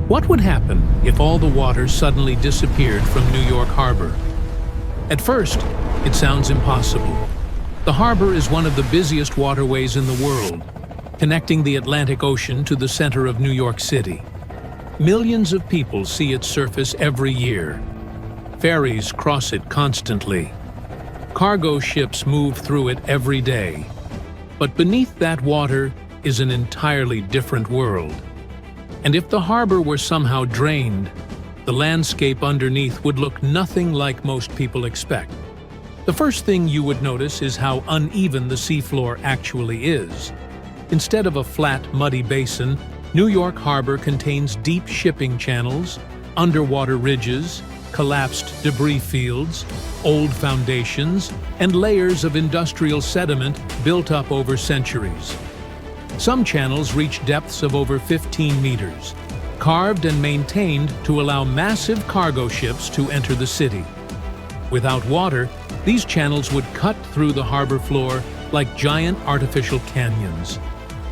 What would happen if all the water suddenly disappeared from New York Harbor? At first, it sounds impossible. The harbor is one of the busiest waterways in the world, connecting the Atlantic Ocean to the center of New York City. Millions of people see its surface every year. Ferries cross it constantly. Cargo ships move through it every day. But beneath that water is an entirely different world. And if the harbor were somehow drained, the landscape underneath would look nothing like most people expect. The first thing you would notice is how uneven the seafloor actually is. Instead of a flat, muddy basin, New York Harbor contains deep shipping channels, underwater ridges, collapsed debris fields, old foundations, and layers of industrial sediment built up over centuries. Some channels reach depths of over 15 meters, carved and maintained to allow massive cargo ships to enter the city. Without water, these channels would cut through the harbor floor like giant artificial canyons.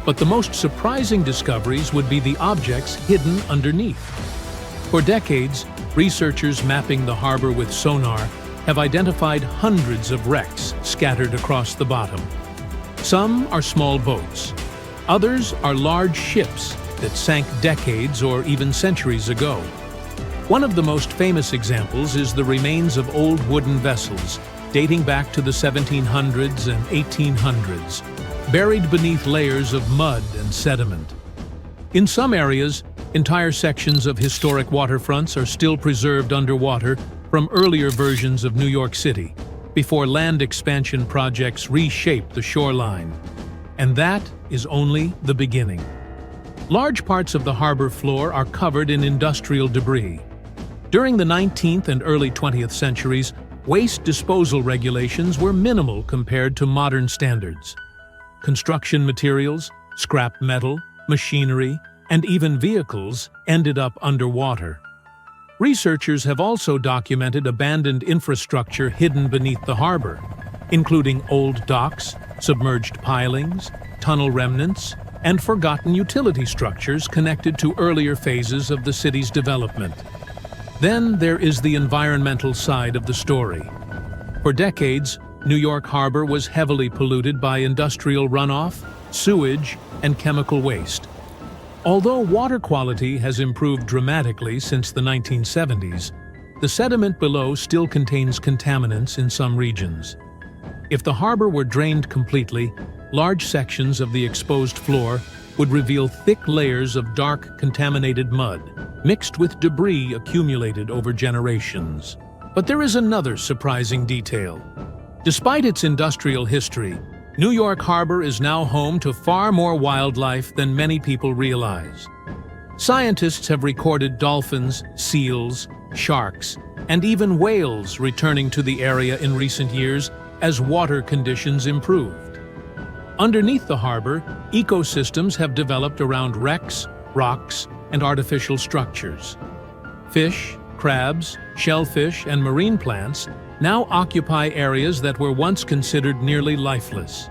But the most surprising discoveries would be the objects hidden underneath. For decades, researchers mapping the harbor with sonar have identified hundreds of wrecks scattered across the bottom. Some are small boats. Others are large ships that sank decades or even centuries ago. One of the most famous examples is the remains of old wooden vessels dating back to the 1700s and 1800s, buried beneath layers of mud and sediment. In some areas, entire sections of historic waterfronts are still preserved underwater from earlier versions of New York City, before land expansion projects reshaped the shoreline. And that is only the beginning. Large parts of the harbor floor are covered in industrial debris. During the 19th and early 20th centuries, waste disposal regulations were minimal compared to modern standards. Construction materials, scrap metal, machinery, and even vehicles ended up underwater. Researchers have also documented abandoned infrastructure hidden beneath the harbor, including old docks, submerged pilings, tunnel remnants, and forgotten utility structures connected to earlier phases of the city's development. Then there is the environmental side of the story. For decades, New York Harbor was heavily polluted by industrial runoff, sewage, and chemical waste. Although water quality has improved dramatically since the 1970s, the sediment below still contains contaminants in some regions. If the harbor were drained completely, large sections of the exposed floor would reveal thick layers of dark, contaminated mud, mixed with debris accumulated over generations. But there is another surprising detail. Despite its industrial history, New York Harbor is now home to far more wildlife than many people realize. Scientists have recorded dolphins, seals, sharks, and even whales returning to the area in recent years as water conditions improved. Underneath the harbor, ecosystems have developed around wrecks, rocks, and artificial structures. Fish, crabs, shellfish, and marine plants now occupy areas that were once considered nearly lifeless.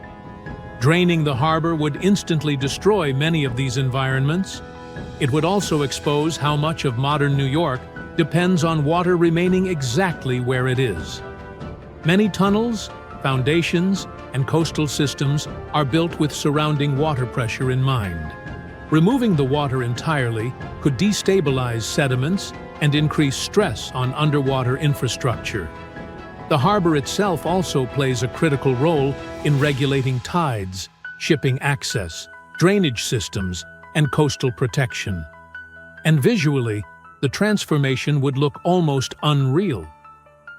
Draining the harbor would instantly destroy many of these environments. It would also expose how much of modern New York depends on water remaining exactly where it is. Many tunnels, foundations, and coastal systems are built with surrounding water pressure in mind. Removing the water entirely could destabilize sediments and increase stress on underwater infrastructure. The harbor itself also plays a critical role in regulating tides, shipping access, drainage systems, and coastal protection. And visually, the transformation would look almost unreal.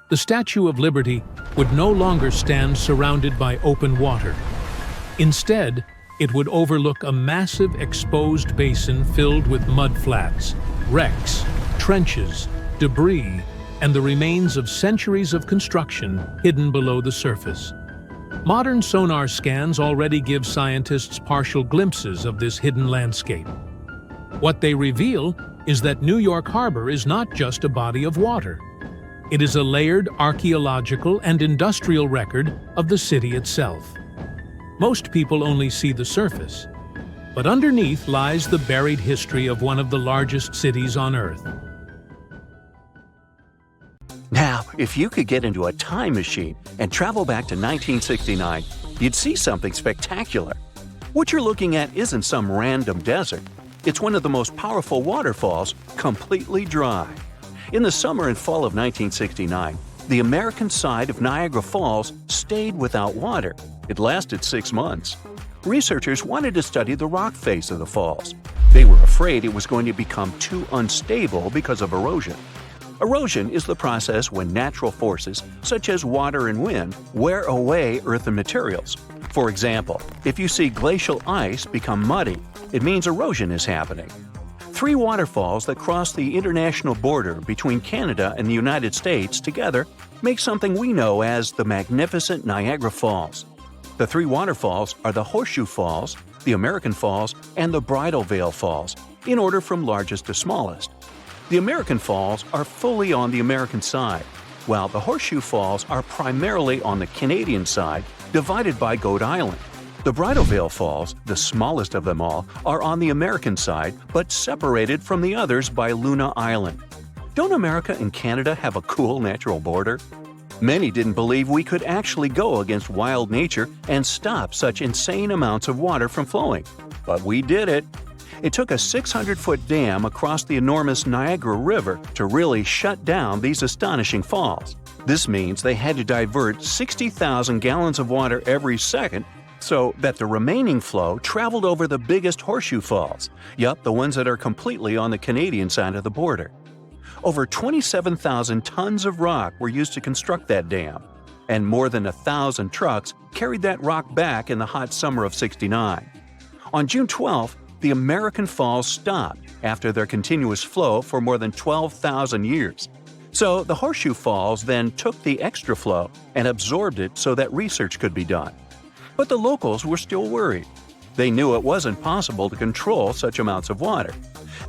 The Statue of Liberty would no longer stand surrounded by open water. Instead, it would overlook a massive exposed basin filled with mudflats, wrecks, trenches, debris, and the remains of centuries of construction hidden below the surface. Modern sonar scans already give scientists partial glimpses of this hidden landscape. What they reveal is that New York Harbor is not just a body of water. It is a layered archaeological and industrial record of the city itself. Most people only see the surface. But underneath lies the buried history of one of the largest cities on Earth. Now, if you could get into a time machine and travel back to 1969, you'd see something spectacular. What you're looking at isn't some random desert. It's one of the most powerful waterfalls, completely dry. In the summer and fall of 1969, the American side of Niagara Falls stayed without water. It lasted 6 months. Researchers wanted to study the rock face of the falls. They were afraid it was going to become too unstable because of erosion. Erosion is the process when natural forces, such as water and wind, wear away earthen materials. For example, if you see glacial ice become muddy, it means erosion is happening. 3 waterfalls that cross the international border between Canada and the United States together make something we know as the magnificent Niagara Falls. The 3 waterfalls are the Horseshoe Falls, the American Falls, and the Bridal Veil Falls, in order from largest to smallest. The American Falls are fully on the American side, while the Horseshoe Falls are primarily on the Canadian side, divided by Goat Island. The Bridal Veil Falls, the smallest of them all, are on the American side, but separated from the others by Luna Island. Don't America and Canada have a cool natural border? Many didn't believe we could actually go against wild nature and stop such insane amounts of water from flowing. But we did it. It took a 600-foot dam across the enormous Niagara River to really shut down these astonishing falls. This means they had to divert 60,000 gallons of water every second so that the remaining flow traveled over the biggest Horseshoe Falls, the ones that are completely on the Canadian side of the border. Over 27,000 tons of rock were used to construct that dam, and more than 1,000 trucks carried that rock back in the hot summer of '69. On June 12th, the American Falls stopped after their continuous flow for more than 12,000 years. So the Horseshoe Falls then took the extra flow and absorbed it so that research could be done. But the locals were still worried. They knew it wasn't possible to control such amounts of water.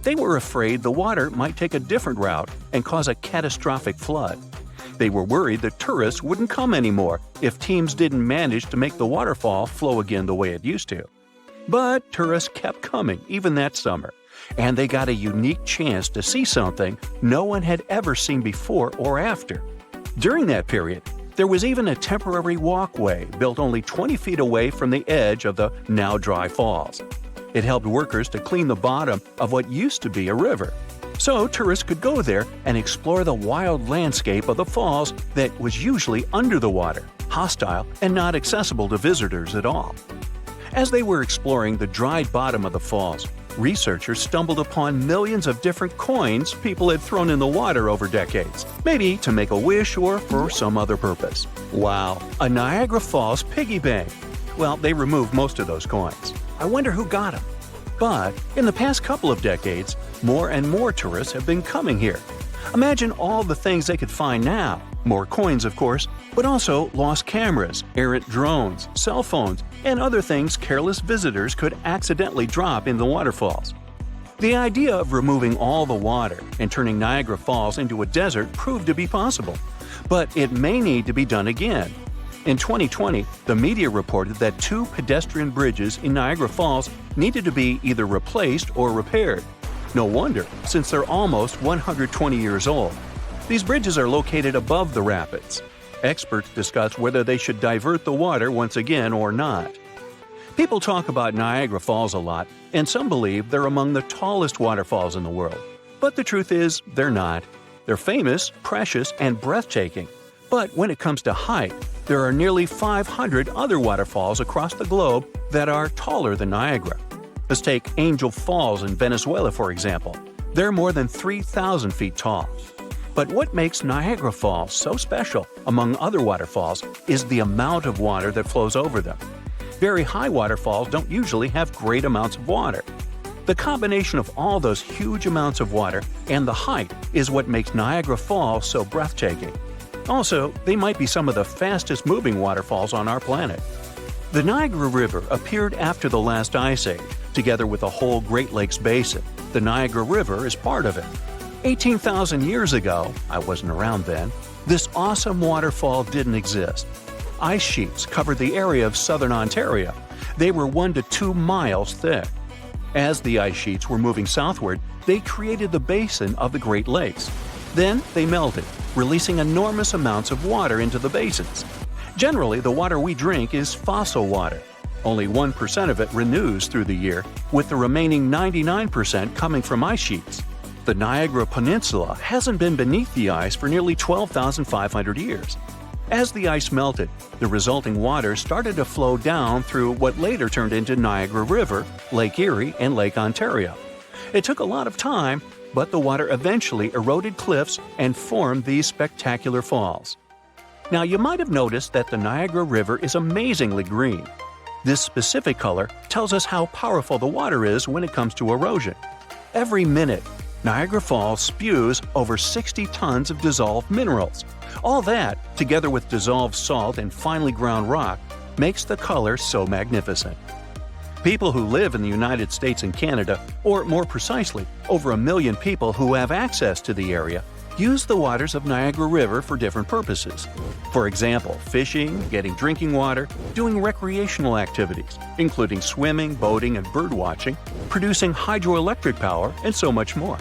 They were afraid the water might take a different route and cause a catastrophic flood. They were worried that tourists wouldn't come anymore if teams didn't manage to make the waterfall flow again the way it used to. But tourists kept coming even that summer, and they got a unique chance to see something no one had ever seen before or after. During that period, there was even a temporary walkway built only 20 feet away from the edge of the now dry falls. It helped workers to clean the bottom of what used to be a river, so tourists could go there and explore the wild landscape of the falls that was usually under the water, hostile, and not accessible to visitors at all. As they were exploring the dried bottom of the falls, researchers stumbled upon millions of different coins people had thrown in the water over decades, maybe to make a wish or for some other purpose. Wow, a Niagara Falls piggy bank! Well, they removed most of those coins. I wonder who got them. But in the past couple of decades, more and more tourists have been coming here. Imagine all the things they could find now. More coins, of course, but also lost cameras, errant drones, cell phones, and other things careless visitors could accidentally drop in the waterfalls. The idea of removing all the water and turning Niagara Falls into a desert proved to be possible, but it may need to be done again. In 2020, the media reported that 2 pedestrian bridges in Niagara Falls needed to be either replaced or repaired. No wonder, since they're almost 120 years old. These bridges are located above the rapids. Experts discuss whether they should divert the water once again or not. People talk about Niagara Falls a lot, and some believe they're among the tallest waterfalls in the world. But the truth is, they're not. They're famous, precious, and breathtaking. But when it comes to height, there are nearly 500 other waterfalls across the globe that are taller than Niagara. Let's take Angel Falls in Venezuela, for example. They're more than 3,000 feet tall. But what makes Niagara Falls so special, among other waterfalls, is the amount of water that flows over them. Very high waterfalls don't usually have great amounts of water. The combination of all those huge amounts of water and the height is what makes Niagara Falls so breathtaking. Also, they might be some of the fastest-moving waterfalls on our planet. The Niagara River appeared after the last ice age, together with the whole Great Lakes Basin. The Niagara River is part of it. 18,000 years ago, I wasn't around then, this awesome waterfall didn't exist. Ice sheets covered the area of southern Ontario. They were 1 to 2 miles thick. As the ice sheets were moving southward, they created the basin of the Great Lakes. Then they melted, releasing enormous amounts of water into the basins. Generally, the water we drink is fossil water. Only 1% of it renews through the year, with the remaining 99% coming from ice sheets. The Niagara Peninsula hasn't been beneath the ice for nearly 12,500 years. As the ice melted, the resulting water started to flow down through what later turned into Niagara River, Lake Erie, and Lake Ontario. It took a lot of time, but the water eventually eroded cliffs and formed these spectacular falls. Now, you might have noticed that the Niagara River is amazingly green. This specific color tells us how powerful the water is when it comes to erosion. Every minute, Niagara Falls spews over 60 tons of dissolved minerals. All that, together with dissolved salt and finely ground rock, makes the color so magnificent. People who live in the United States and Canada, or more precisely, over 1 million people who have access to the area, use the waters of Niagara River for different purposes. For example, fishing, getting drinking water, doing recreational activities, including swimming, boating, and birdwatching, producing hydroelectric power, and so much more.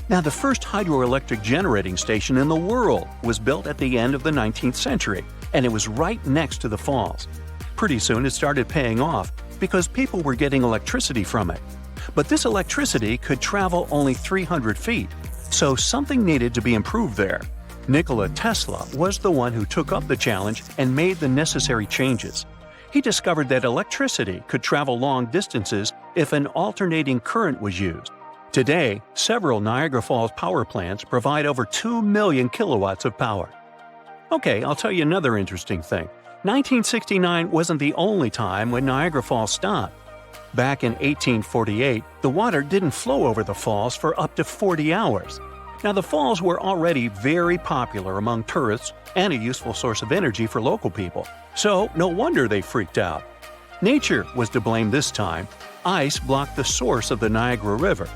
Now, the first hydroelectric generating station in the world was built at the end of the 19th century, and it was right next to the falls. Pretty soon it started paying off because people were getting electricity from it. But this electricity could travel only 300 feet, so something needed to be improved there. Nikola Tesla was the one who took up the challenge and made the necessary changes. He discovered that electricity could travel long distances if an alternating current was used. Today, several Niagara Falls power plants provide over 2 million kilowatts of power. Okay, I'll tell you another interesting thing. 1969 wasn't the only time when Niagara Falls stopped. Back in 1848, the water didn't flow over the falls for up to 40 hours. Now, the falls were already very popular among tourists and a useful source of energy for local people, so no wonder they freaked out. Nature was to blame this time. Ice blocked the source of the Niagara River.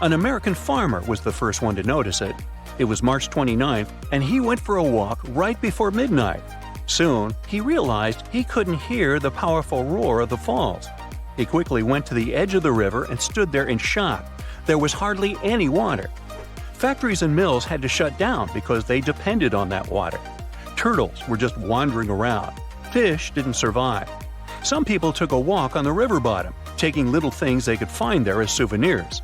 An American farmer was the first one to notice it. It was March 29th, and he went for a walk right before midnight. Soon, he realized he couldn't hear the powerful roar of the falls. He quickly went to the edge of the river and stood there in shock. There was hardly any water. Factories and mills had to shut down because they depended on that water. Turtles were just wandering around. Fish didn't survive. Some people took a walk on the river bottom, taking little things they could find there as souvenirs.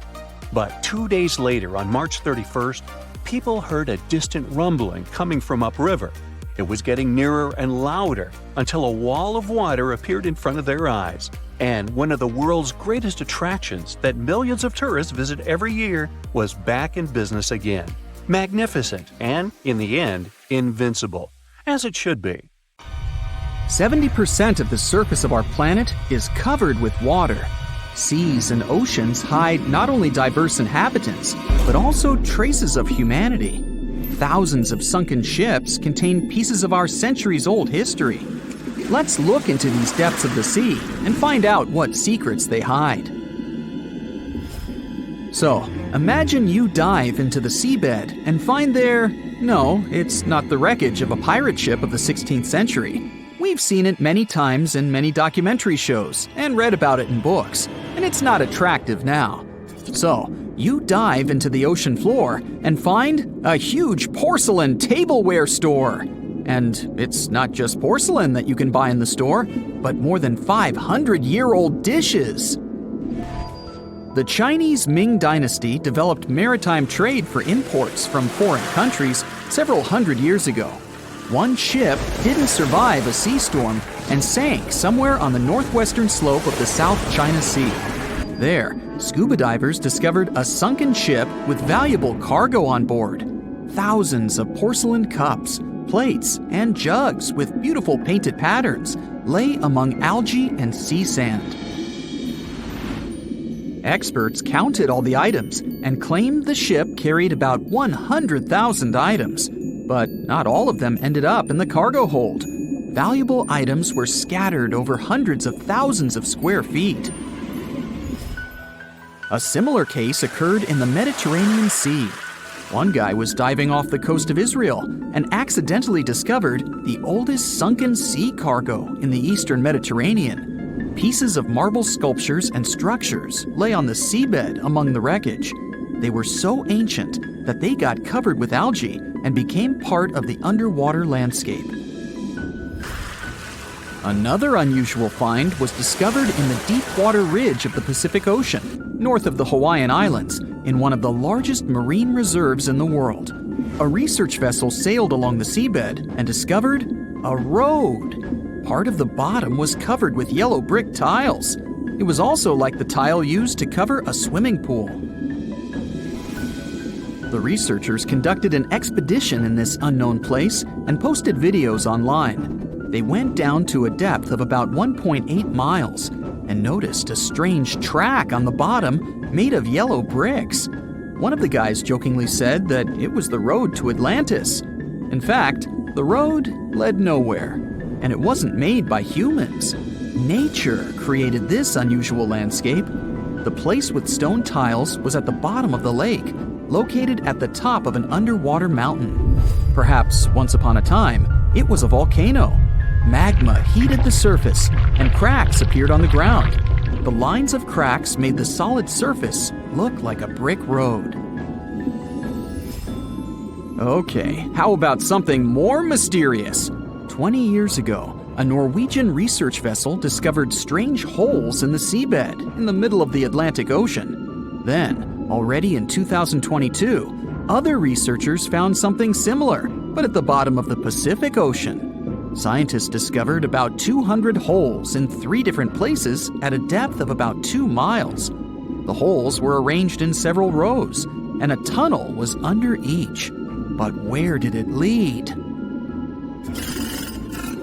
But 2 days later, on March 31st, people heard a distant rumbling coming from upriver. It was getting nearer and louder until a wall of water appeared in front of their eyes. And one of the world's greatest attractions that millions of tourists visit every year was back in business again. Magnificent and, in the end, invincible. As it should be. 70% of the surface of our planet is covered with water. Seas and oceans hide not only diverse inhabitants, but also traces of humanity. Thousands of sunken ships contain pieces of our centuries-old history. Let's look into these depths of the sea and find out what secrets they hide. So, imagine you dive into the seabed and find there... No, it's not the wreckage of a pirate ship of the 16th century. We've seen it many times in many documentary shows and read about it in books, and it's not attractive now. So, you dive into the ocean floor and find a huge porcelain tableware store. And it's not just porcelain that you can buy in the store, but more than 500-year-old dishes. The Chinese Ming Dynasty developed maritime trade for imports from foreign countries several hundred years ago. One ship didn't survive a sea storm and sank somewhere on the northwestern slope of the South China Sea. There, scuba divers discovered a sunken ship with valuable cargo on board. Thousands of porcelain cups, plates, and jugs with beautiful painted patterns lay among algae and sea sand. Experts counted all the items and claimed the ship carried about 100,000 items, but not all of them ended up in the cargo hold. Valuable items were scattered over hundreds of thousands of square feet. A similar case occurred in the Mediterranean Sea. One guy was diving off the coast of Israel and accidentally discovered the oldest sunken sea cargo in the Eastern Mediterranean. Pieces of marble sculptures and structures lay on the seabed among the wreckage. They were so ancient that they got covered with algae and became part of the underwater landscape. Another unusual find was discovered in the deep water ridge of the Pacific Ocean, north of the Hawaiian Islands, in one of the largest marine reserves in the world. A research vessel sailed along the seabed and discovered a road. Part of the bottom was covered with yellow brick tiles. It was also like the tile used to cover a swimming pool. The researchers conducted an expedition in this unknown place and posted videos online. They went down to a depth of about 1.8 miles and noticed a strange track on the bottom made of yellow bricks. One of the guys jokingly said that it was the road to Atlantis. In fact, the road led nowhere, and it wasn't made by humans. Nature created this unusual landscape. The place with stone tiles was at the bottom of the lake, located at the top of an underwater mountain. Perhaps once upon a time, it was a volcano. Magma heated the surface, and cracks appeared on the ground. The lines of cracks made the solid surface look like a brick road. Okay, how about something more mysterious? 20 years ago, a Norwegian research vessel discovered strange holes in the seabed in the middle of the Atlantic Ocean. Then, already in 2022, other researchers found something similar, but at the bottom of the Pacific Ocean. Scientists discovered about 200 holes in 3 different places at a depth of about 2 miles. The holes were arranged in several rows, and a tunnel was under each. But where did it lead?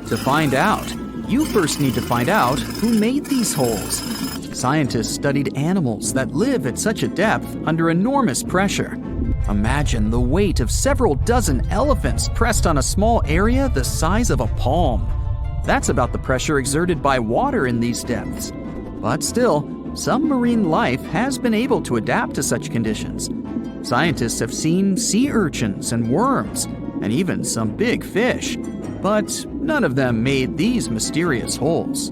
To find out, you first need to find out who made these holes. Scientists studied animals that live at such a depth under enormous pressure. Imagine the weight of several dozen elephants pressed on a small area the size of a palm. That's about the pressure exerted by water in these depths. But still, some marine life has been able to adapt to such conditions. Scientists have seen sea urchins and worms, and even some big fish, but none of them made these mysterious holes.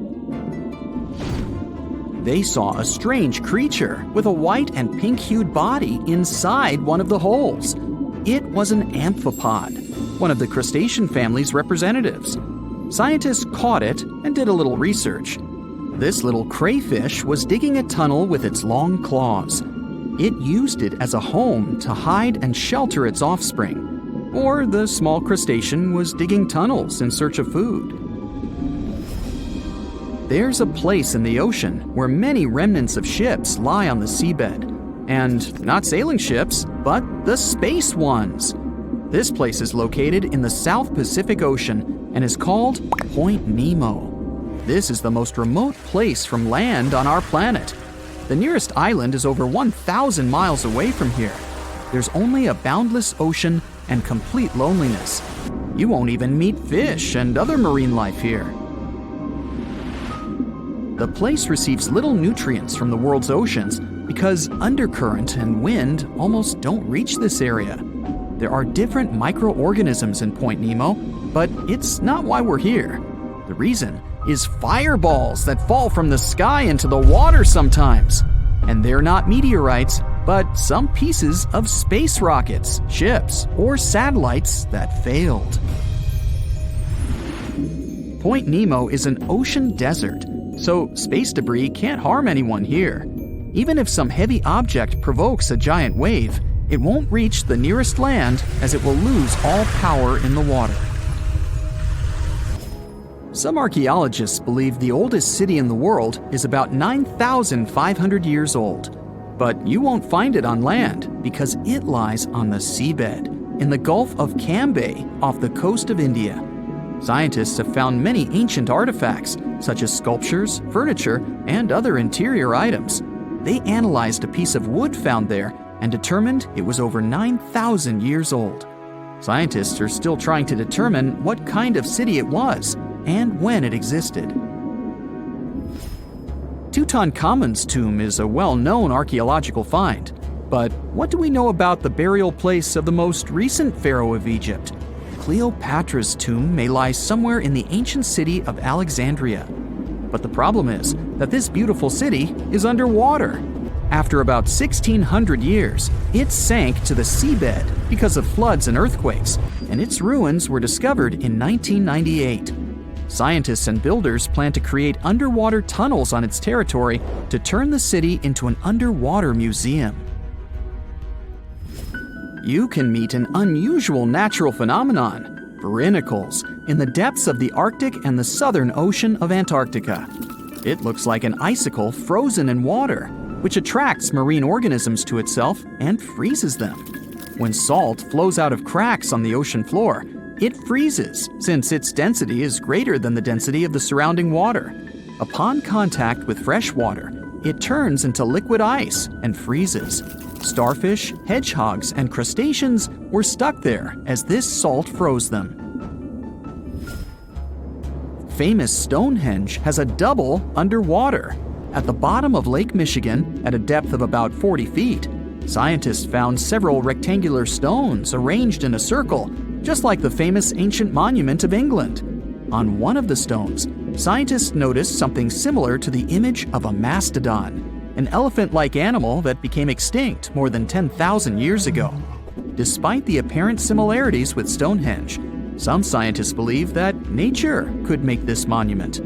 They saw a strange creature with a white and pink-hued body inside one of the holes. It was an amphipod, one of the crustacean family's representatives. Scientists caught it and did a little research. This little crayfish was digging a tunnel with its long claws. It used it as a home to hide and shelter its offspring. Or the small crustacean was digging tunnels in search of food. There's a place in the ocean where many remnants of ships lie on the seabed. And not sailing ships, but the space ones. This place is located in the South Pacific Ocean and is called Point Nemo. This is the most remote place from land on our planet. The nearest island is over 1,000 miles away from here. There's only a boundless ocean and complete loneliness. You won't even meet fish and other marine life here. The place receives little nutrients from the world's oceans because undercurrent and wind almost don't reach this area. There are different microorganisms in Point Nemo, but it's not why we're here. The reason is fireballs that fall from the sky into the water sometimes. And they're not meteorites, but some pieces of space rockets, ships, or satellites that failed. Point Nemo is an ocean desert, so space debris can't harm anyone here. Even if some heavy object provokes a giant wave, it won't reach the nearest land as it will lose all power in the water. Some archaeologists believe the oldest city in the world is about 9,500 years old. But you won't find it on land because it lies on the seabed in the Gulf of Cambay off the coast of India. Scientists have found many ancient artifacts, such as sculptures, furniture, and other interior items. They analyzed a piece of wood found there and determined it was over 9,000 years old. Scientists are still trying to determine what kind of city it was and when it existed. Tutankhamun's tomb is a well-known archaeological find. But what do we know about the burial place of the most recent pharaoh of Egypt? Cleopatra's tomb may lie somewhere in the ancient city of Alexandria. But the problem is that this beautiful city is underwater. After about 1,600 years, it sank to the seabed because of floods and earthquakes, and its ruins were discovered in 1998. Scientists and builders plan to create underwater tunnels on its territory to turn the city into an underwater museum. You can meet an unusual natural phenomenon, brinicles, in the depths of the Arctic and the southern ocean of Antarctica. It looks like an icicle frozen in water, which attracts marine organisms to itself and freezes them. When salt flows out of cracks on the ocean floor, it freezes since its density is greater than the density of the surrounding water. Upon contact with fresh water, it turns into liquid ice and freezes. Starfish, hedgehogs, and crustaceans were stuck there as this salt froze them. Famous Stonehenge has a double underwater. At the bottom of Lake Michigan, at a depth of about 40 feet, scientists found several rectangular stones arranged in a circle, just like the famous ancient monument of England. On one of the stones, scientists noticed something similar to the image of a mastodon, an elephant-like animal that became extinct more than 10,000 years ago. Despite the apparent similarities with Stonehenge, some scientists believe that nature could make this monument.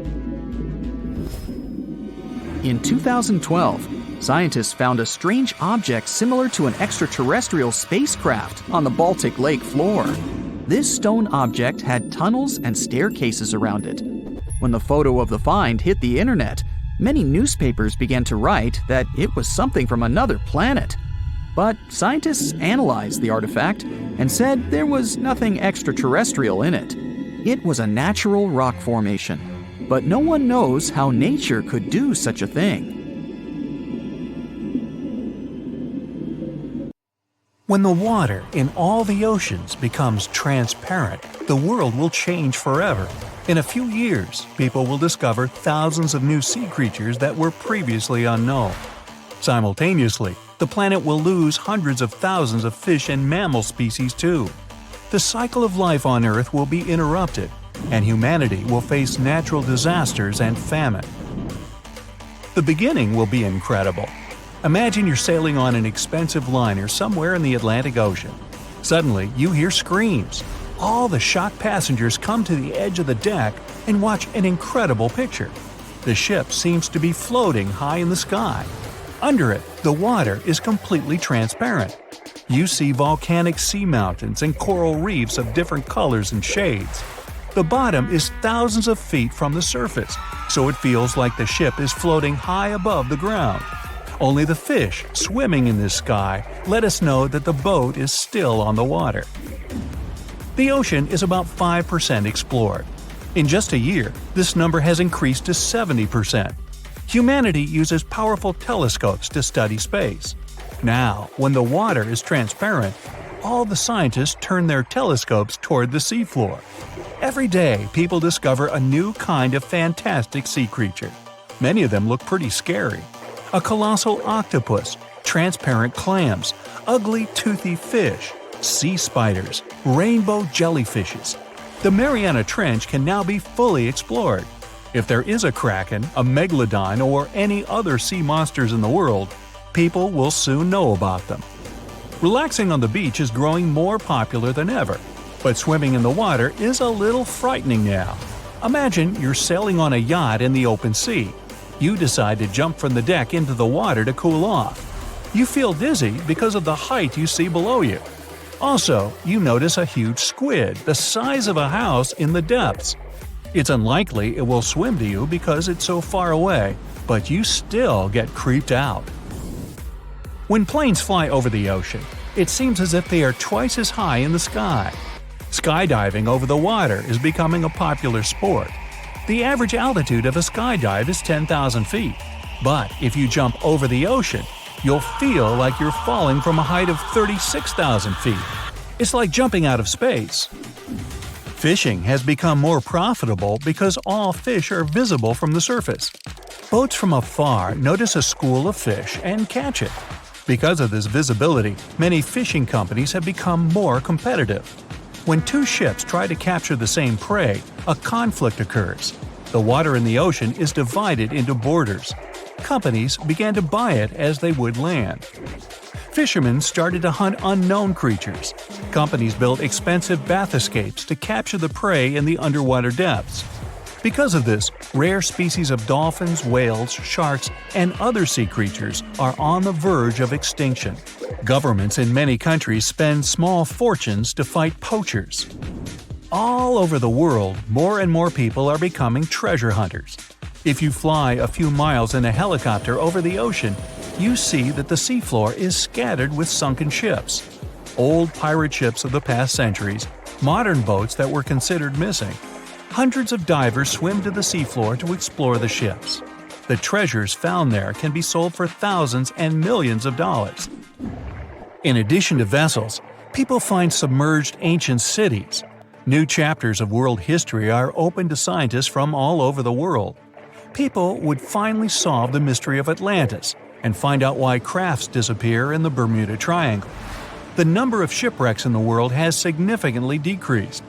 In 2012, scientists found a strange object similar to an extraterrestrial spacecraft on the Baltic Lake floor. This stone object had tunnels and staircases around it. When the photo of the find hit the internet, many newspapers began to write that it was something from another planet. But scientists analyzed the artifact and said there was nothing extraterrestrial in it. It was a natural rock formation, but no one knows how nature could do such a thing. When the water in all the oceans becomes transparent, the world will change forever. In a few years, people will discover thousands of new sea creatures that were previously unknown. Simultaneously, the planet will lose hundreds of thousands of fish and mammal species too. The cycle of life on Earth will be interrupted, and humanity will face natural disasters and famine. The beginning will be incredible. Imagine you're sailing on an expensive liner somewhere in the Atlantic Ocean. Suddenly, you hear screams. All the shocked passengers come to the edge of the deck and watch an incredible picture. The ship seems to be floating high in the sky. Under it, the water is completely transparent. You see volcanic sea mountains and coral reefs of different colors and shades. The bottom is thousands of feet from the surface, so it feels like the ship is floating high above the ground. Only the fish swimming in this sky let us know that the boat is still on the water. The ocean is about 5% explored. In just a year, this number has increased to 70%. Humanity uses powerful telescopes to study space. Now, when the water is transparent, all the scientists turn their telescopes toward the seafloor. Every day, people discover a new kind of fantastic sea creature. Many of them look pretty scary. A colossal octopus, transparent clams, ugly toothy fish, sea spiders, rainbow jellyfishes. The Mariana Trench can now be fully explored. If there is a kraken, a megalodon, or any other sea monsters in the world, people will soon know about them. Relaxing on the beach is growing more popular than ever, but swimming in the water is a little frightening now. Imagine you're sailing on a yacht in the open sea. You decide to jump from the deck into the water to cool off. You feel dizzy because of the height you see below you. Also, you notice a huge squid the size of a house in the depths. It's unlikely it will swim to you because it's so far away, but you still get creeped out. When planes fly over the ocean, it seems as if they are twice as high in the sky. Skydiving over the water is becoming a popular sport. The average altitude of a skydive is 10,000 feet, but if you jump over the ocean, you'll feel like you're falling from a height of 36,000 feet. It's like jumping out of space. Fishing has become more profitable because all fish are visible from the surface. Boats from afar notice a school of fish and catch it. Because of this visibility, many fishing companies have become more competitive. When two ships try to capture the same prey, a conflict occurs. The water in the ocean is divided into borders. Companies began to buy it as they would land. Fishermen started to hunt unknown creatures. Companies built expensive bathyscapes to capture the prey in the underwater depths. Because of this, rare species of dolphins, whales, sharks, and other sea creatures are on the verge of extinction. Governments in many countries spend small fortunes to fight poachers. All over the world, more and more people are becoming treasure hunters. If you fly a few miles in a helicopter over the ocean, you see that the seafloor is scattered with sunken ships. Old pirate ships of the past centuries, modern boats that were considered missing. Hundreds of divers swim to the seafloor to explore the ships. The treasures found there can be sold for thousands and millions of dollars. In addition to vessels, people find submerged ancient cities. New chapters of world history are open to scientists from all over the world. People would finally solve the mystery of Atlantis and find out why crafts disappear in the Bermuda Triangle. The number of shipwrecks in the world has significantly decreased.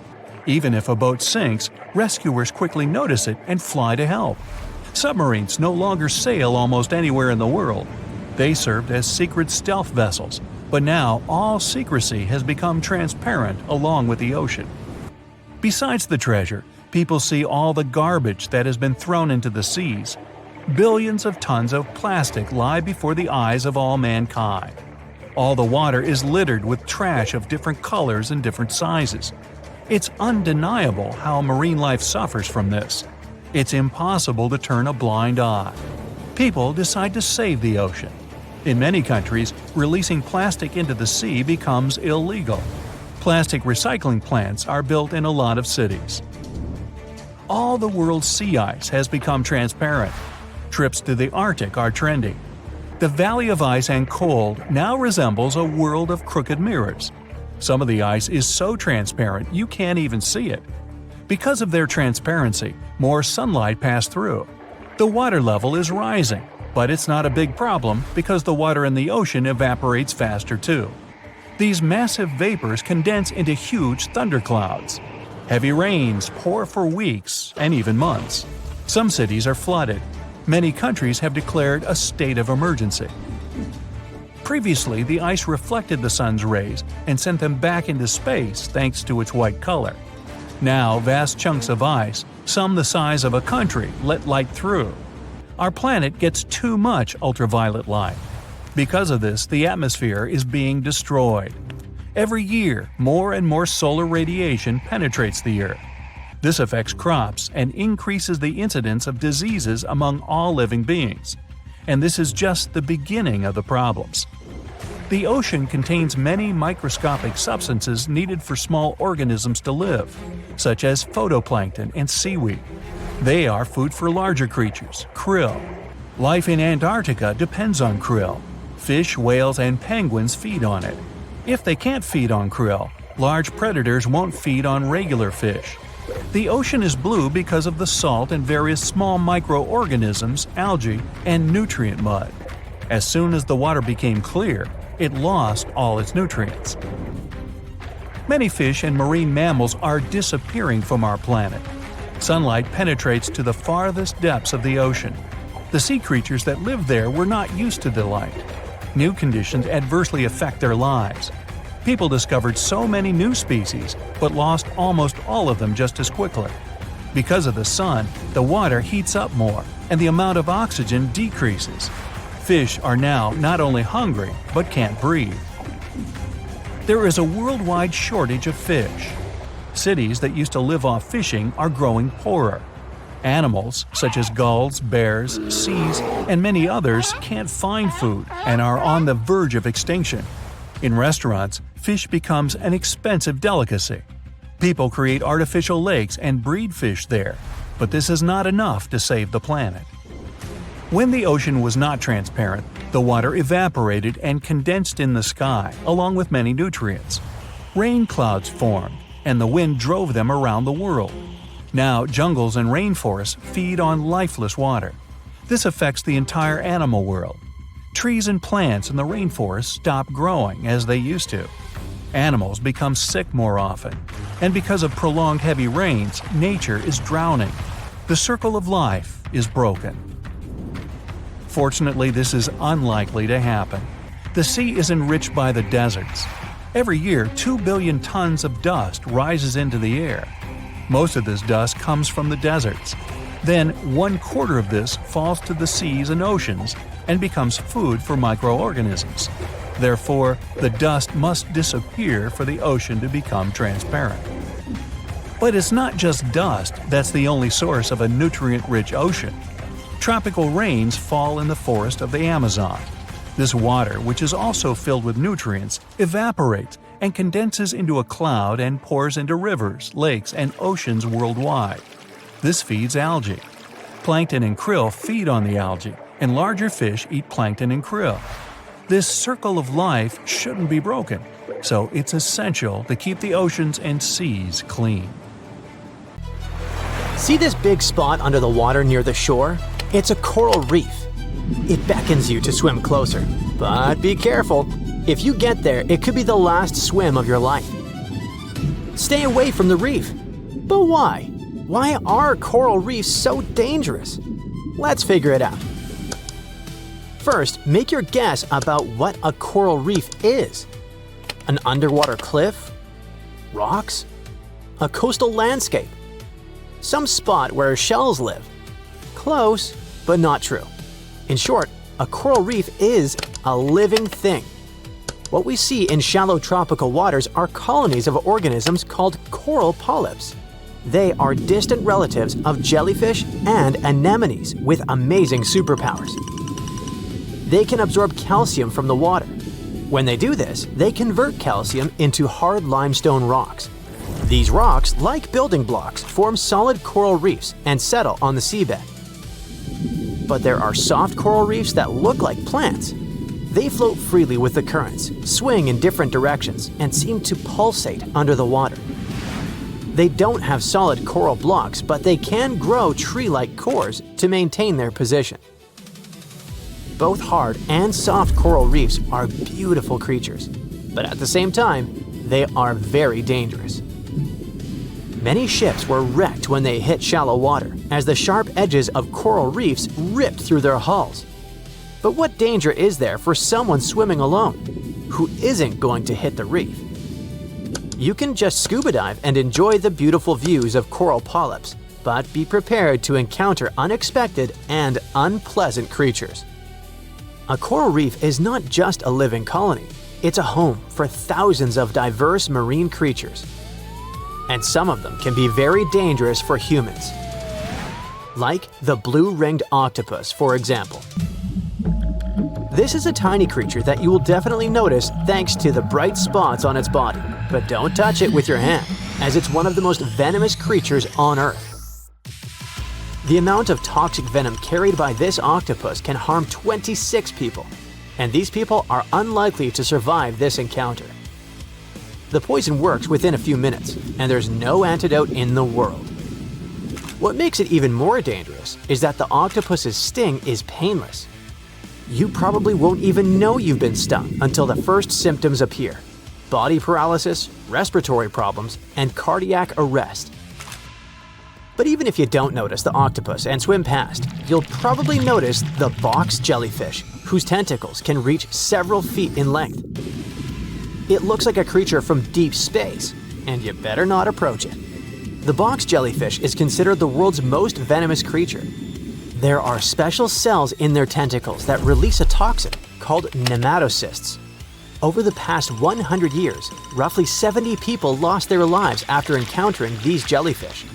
Even if a boat sinks, rescuers quickly notice it and fly to help. Submarines no longer sail almost anywhere in the world. They served as secret stealth vessels, but now all secrecy has become transparent along with the ocean. Besides the treasure, people see all the garbage that has been thrown into the seas. Billions of tons of plastic lie before the eyes of all mankind. All the water is littered with trash of different colors and different sizes. It's undeniable how marine life suffers from this. It's impossible to turn a blind eye. People decide to save the ocean. In many countries, releasing plastic into the sea becomes illegal. Plastic recycling plants are built in a lot of cities. All the world's sea ice has become transparent. Trips to the Arctic are trending. The Valley of Ice and Cold now resembles a world of crooked mirrors. Some of the ice is so transparent you can't even see it. Because of their transparency, more sunlight passes through. The water level is rising, but it's not a big problem because the water in the ocean evaporates faster too. These massive vapors condense into huge thunderclouds. Heavy rains pour for weeks and even months. Some cities are flooded. Many countries have declared a state of emergency. Previously, the ice reflected the sun's rays and sent them back into space thanks to its white color. Now, vast chunks of ice, some the size of a country, let light through. Our planet gets too much ultraviolet light. Because of this, the atmosphere is being destroyed. Every year, more and more solar radiation penetrates the Earth. This affects crops and increases the incidence of diseases among all living beings. And this is just the beginning of the problems. The ocean contains many microscopic substances needed for small organisms to live, such as phytoplankton and seaweed. They are food for larger creatures, krill. Life in Antarctica depends on krill. Fish, whales, and penguins feed on it. If they can't feed on krill, large predators won't feed on regular fish. The ocean is blue because of the salt and various small microorganisms, algae, and nutrient mud. As soon as the water became clear, it lost all its nutrients. Many fish and marine mammals are disappearing from our planet. Sunlight penetrates to the farthest depths of the ocean. The sea creatures that live there were not used to the light. New conditions adversely affect their lives. People discovered so many new species, but lost almost all of them just as quickly. Because of the sun, the water heats up more, and the amount of oxygen decreases. Fish are now not only hungry, but can't breathe. There is a worldwide shortage of fish. Cities that used to live off fishing are growing poorer. Animals, such as gulls, bears, seals, and many others, can't find food and are on the verge of extinction. In restaurants, fish becomes an expensive delicacy. People create artificial lakes and breed fish there, but this is not enough to save the planet. When the ocean was not transparent, the water evaporated and condensed in the sky, along with many nutrients. Rain clouds formed, and the wind drove them around the world. Now, jungles and rainforests feed on lifeless water. This affects the entire animal world. Trees and plants in the rainforest stop growing as they used to. Animals become sick more often. And because of prolonged heavy rains, nature is drowning. the circle of life is broken. Fortunately, this is unlikely to happen. The sea is enriched by the deserts. Every year, 2 billion tons of dust rises into the air. Most of this dust comes from the deserts. Then, 1/4 of this falls to the seas and oceans and becomes food for microorganisms. Therefore, the dust must disappear for the ocean to become transparent. But it's not just dust that's the only source of a nutrient-rich ocean. Tropical rains fall in the forest of the Amazon. This water, which is also filled with nutrients, evaporates and condenses into a cloud and pours into rivers, lakes, and oceans worldwide. This feeds algae. Plankton and krill feed on the algae, and larger fish eat plankton and krill. This circle of life shouldn't be broken, so it's essential to keep the oceans and seas clean. See this big spot under the water near the shore? It's a coral reef. It beckons you to swim closer. But be careful. If you get there, it could be the last swim of your life. Stay away from the reef. But why? Why are coral reefs so dangerous? Let's figure it out. First, make your guess about what a coral reef is. An underwater cliff? Rocks? A coastal landscape? Some spot where shells live? Close, but not true. In short, a coral reef is a living thing. What we see in shallow tropical waters are colonies of organisms called coral polyps. They are distant relatives of jellyfish and anemones with amazing superpowers. They can absorb calcium from the water. When they do this, they convert calcium into hard limestone rocks. These rocks, like building blocks, form solid coral reefs and settle on the seabed. But there are soft coral reefs that look like plants. They float freely with the currents, swing in different directions, and seem to pulsate under the water. They don't have solid coral blocks, but they can grow tree-like cores to maintain their position. Both hard and soft coral reefs are beautiful creatures, but at the same time, they are very dangerous. Many ships were wrecked when they hit shallow water, as the sharp edges of coral reefs ripped through their hulls. But what danger is there for someone swimming alone, who isn't going to hit the reef? You can just scuba dive and enjoy the beautiful views of coral polyps, but be prepared to encounter unexpected and unpleasant creatures. A coral reef is not just a living colony, it's a home for thousands of diverse marine creatures. And some of them can be very dangerous for humans. Like the blue-ringed octopus, for example. This is a tiny creature that you will definitely notice thanks to the bright spots on its body, but don't touch it with your hand, as it's one of the most venomous creatures on Earth. The amount of toxic venom carried by this octopus can harm 26 people, and these people are unlikely to survive this encounter. The poison works within a few minutes, and there's no antidote in the world. What makes it even more dangerous is that the octopus's sting is painless. You probably won't even know you've been stung until the first symptoms appear: body paralysis, respiratory problems, and cardiac arrest. But even if you don't notice the octopus and swim past, you'll probably notice the box jellyfish, whose tentacles can reach several feet in length. It looks like a creature from deep space, and you better not approach it. The box jellyfish is considered the world's most venomous creature. There are special cells in their tentacles that release a toxin called nematocysts. Over the past 100 years, roughly 70 people lost their lives after encountering these jellyfish.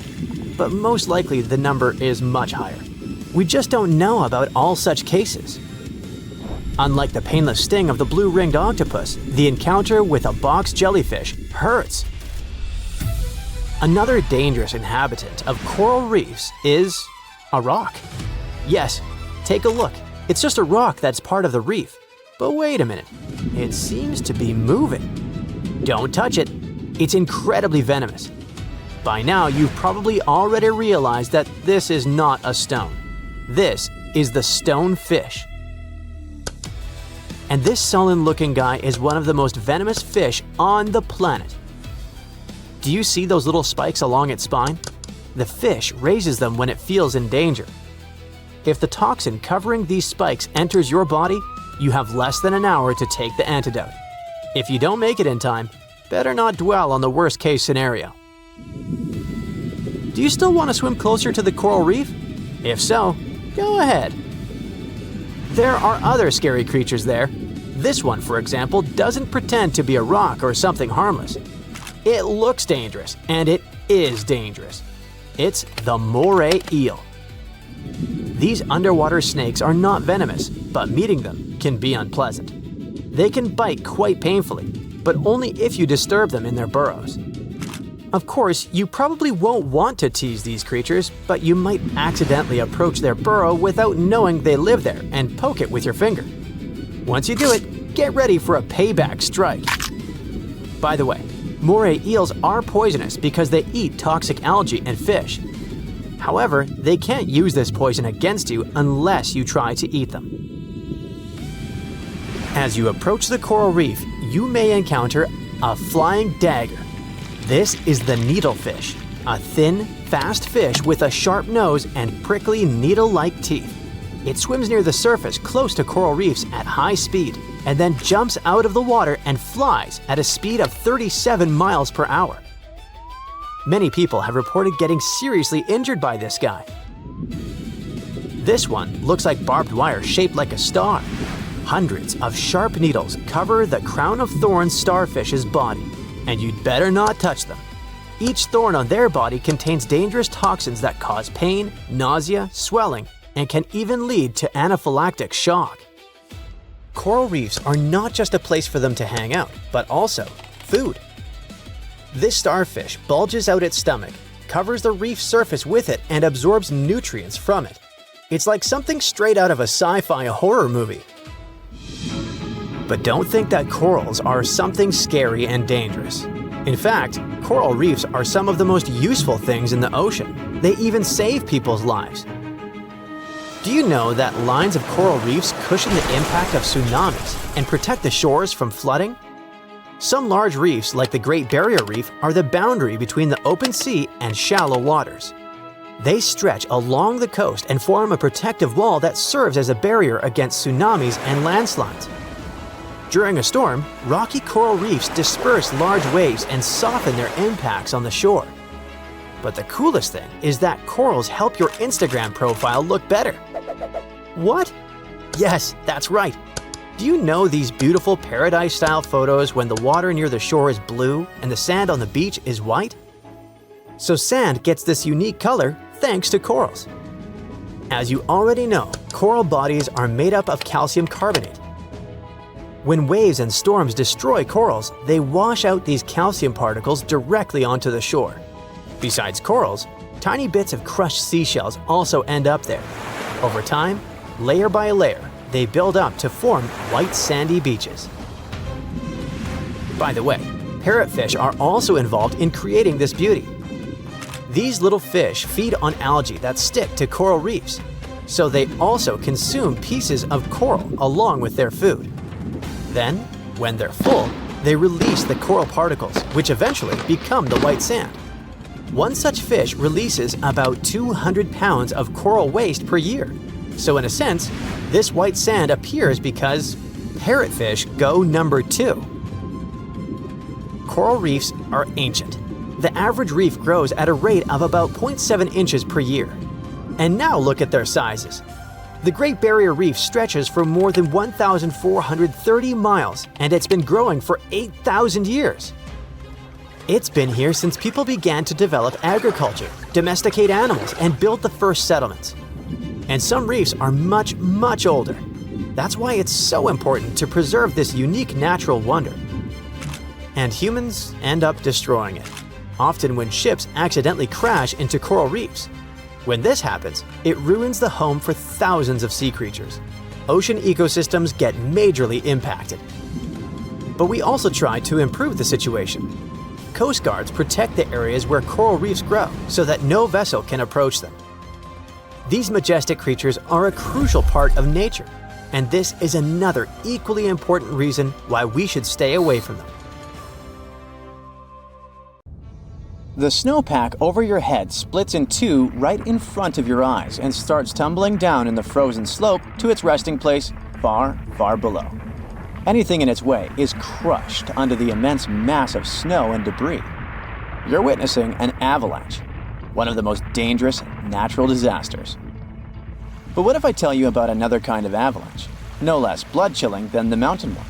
But most likely the number is much higher. We just don't know about all such cases. Unlike the painless sting of the blue-ringed octopus, the encounter with a box jellyfish hurts. Another dangerous inhabitant of coral reefs is a rock. Yes, take a look. It's just a rock that's part of the reef. But wait a minute, it seems to be moving. Don't touch it. It's incredibly venomous. By now, you've probably already realized that this is not a stone. This is the stonefish. And this sullen-looking guy is one of the most venomous fish on the planet. Do you see those little spikes along its spine? The fish raises them when it feels in danger. If the toxin covering these spikes enters your body, you have less than an hour to take the antidote. If you don't make it in time, better not dwell on the worst case scenario. Do you still want to swim closer to the coral reef? If so, go ahead. There are other scary creatures there. This one, for example, doesn't pretend to be a rock or something harmless. It looks dangerous, and it is dangerous. It's the moray eel. These underwater snakes are not venomous, but meeting them can be unpleasant. They can bite quite painfully, but only if you disturb them in their burrows. Of course, you probably won't want to tease these creatures, but you might accidentally approach their burrow without knowing they live there and poke it with your finger. Once you do it, get ready for a payback strike. By the way, moray eels are poisonous because they eat toxic algae and fish. However, they can't use this poison against you unless you try to eat them. As you approach the coral reef, you may encounter a flying dagger. This is the needlefish, a thin, fast fish with a sharp nose and prickly needle-like teeth. It swims near the surface close to coral reefs at high speed and then jumps out of the water and flies at a speed of 37 miles per hour. Many people have reported getting seriously injured by this guy. This one looks like barbed wire shaped like a star. Hundreds of sharp needles cover the crown of thorns starfish's body, and you'd better not touch them. Each thorn on their body contains dangerous toxins that cause pain, nausea, swelling, and can even lead to anaphylactic shock. Coral reefs are not just a place for them to hang out, but also food. This starfish bulges out its stomach, covers the reef surface with it, and absorbs nutrients from it. It's like something straight out of a sci-fi horror movie. But don't think that corals are something scary and dangerous. In fact, coral reefs are some of the most useful things in the ocean. They even save people's lives. Do you know that lines of coral reefs cushion the impact of tsunamis and protect the shores from flooding? Some large reefs, like the Great Barrier Reef, are the boundary between the open sea and shallow waters. They stretch along the coast and form a protective wall that serves as a barrier against tsunamis and landslides. During a storm, rocky coral reefs disperse large waves and soften their impacts on the shore. But the coolest thing is that corals help your Instagram profile look better. What? Yes, that's right. Do you know these beautiful paradise-style photos when the water near the shore is blue and the sand on the beach is white? So sand gets this unique color thanks to corals. As you already know, coral bodies are made up of calcium carbonate. When waves and storms destroy corals, they wash out these calcium particles directly onto the shore. Besides corals, tiny bits of crushed seashells also end up there. Over time, layer by layer, they build up to form white sandy beaches. By the way, parrotfish are also involved in creating this beauty. These little fish feed on algae that stick to coral reefs, so they also consume pieces of coral along with their food. Then, when they're full, they release the coral particles, which eventually become the white sand. One such fish releases about 200 pounds of coral waste per year. So in a sense, this white sand appears because parrotfish go number 2. Coral reefs are ancient. The average reef grows at a rate of about 0.7 inches per year. And now look at their sizes. The Great Barrier Reef stretches for more than 1,430 miles, and it's been growing for 8,000 years. It's been here since people began to develop agriculture, domesticate animals, and build the first settlements. And some reefs are much, much older. That's why it's so important to preserve this unique natural wonder. And humans end up destroying it, often when ships accidentally crash into coral reefs. When this happens, it ruins the home for thousands of sea creatures. Ocean ecosystems get majorly impacted. But we also try to improve the situation. Coast guards protect the areas where coral reefs grow so that no vessel can approach them. These majestic creatures are a crucial part of nature, and this is another equally important reason why we should stay away from them. The snowpack over your head splits in two right in front of your eyes and starts tumbling down in the frozen slope to its resting place far, far below. Anything in its way is crushed under the immense mass of snow and debris. You're witnessing an avalanche, one of the most dangerous natural disasters. But what if I tell you about another kind of avalanche, no less blood-chilling than the mountain one?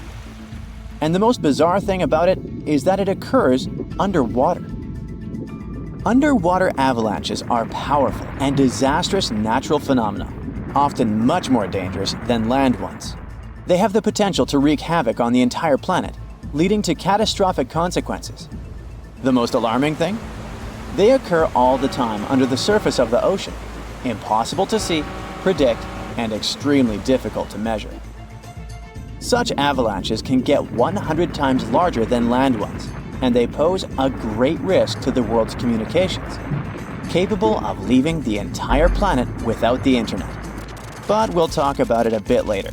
And the most bizarre thing about it is that it occurs underwater. Underwater avalanches are powerful and disastrous natural phenomena, often much more dangerous than land ones. They have the potential to wreak havoc on the entire planet, leading to catastrophic consequences. The most alarming thing? They occur all the time under the surface of the ocean, impossible to see, predict, and extremely difficult to measure. Such avalanches can get 100 times larger than land ones, and they pose a great risk to the world's communications, capable of leaving the entire planet without the internet. But we'll talk about it a bit later.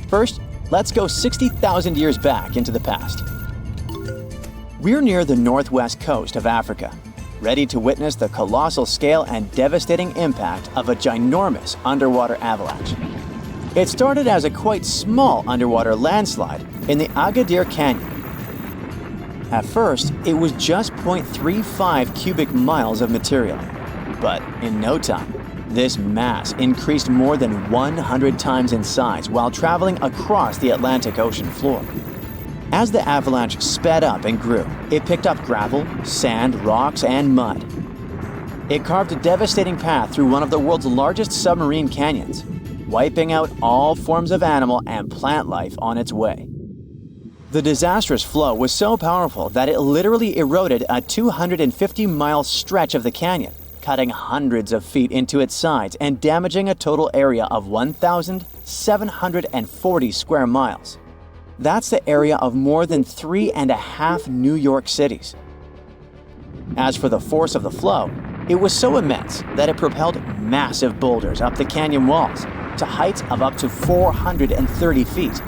First, let's go 60,000 years back into the past. We're near the northwest coast of Africa, ready to witness the colossal scale and devastating impact of a ginormous underwater avalanche. It started as a quite small underwater landslide in the Agadir Canyon. At first, it was just 0.35 cubic miles of material, but in no time, this mass increased more than 100 times in size while traveling across the Atlantic Ocean floor. As the avalanche sped up and grew, it picked up gravel, sand, rocks, and mud. It carved a devastating path through one of the world's largest submarine canyons, wiping out all forms of animal and plant life on its way. The disastrous flow was so powerful that it literally eroded a 250-mile stretch of the canyon, cutting hundreds of feet into its sides and damaging a total area of 1,740 square miles. That's the area of more than 3.5 New York cities. As for the force of the flow, it was so immense that it propelled massive boulders up the canyon walls to heights of up to 430 feet.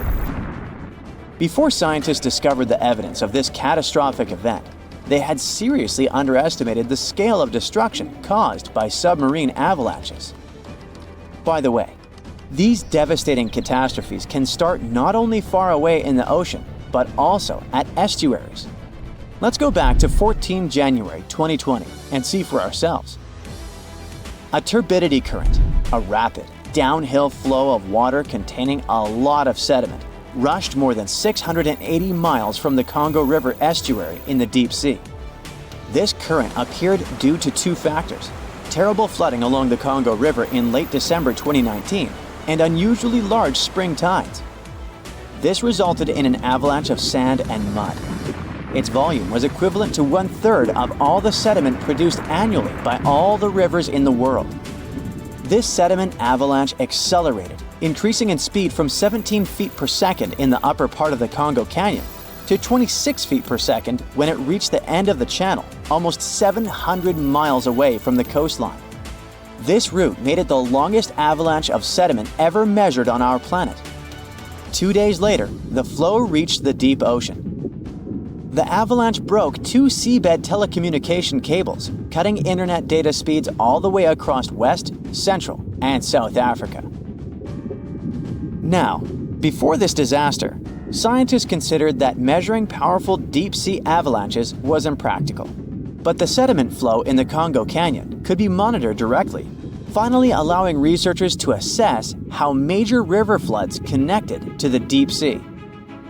Before scientists discovered the evidence of this catastrophic event, they had seriously underestimated the scale of destruction caused by submarine avalanches. By the way, these devastating catastrophes can start not only far away in the ocean, but also at estuaries. Let's go back to 14 January 2020 and see for ourselves. A turbidity current, a rapid, downhill flow of water containing a lot of sediment, rushed more than 680 miles from the Congo River estuary in the deep sea. This current appeared due to two factors: terrible flooding along the Congo River in late December 2019 and unusually large spring tides. This resulted in an avalanche of sand and mud. Its volume was equivalent to 1/3 of all the sediment produced annually by all the rivers in the world. This sediment avalanche accelerated, increasing in speed from 17 feet per second in the upper part of the Congo Canyon to 26 feet per second when it reached the end of the channel, almost 700 miles away from the coastline. This route made it the longest avalanche of sediment ever measured on our planet. 2 days later, the flow reached the deep ocean. The avalanche broke 2 seabed telecommunication cables, cutting internet data speeds all the way across West, Central, and South Africa. Now, before this disaster, scientists considered that measuring powerful deep-sea avalanches was impractical. But the sediment flow in the Congo Canyon could be monitored directly, finally allowing researchers to assess how major river floods connected to the deep sea.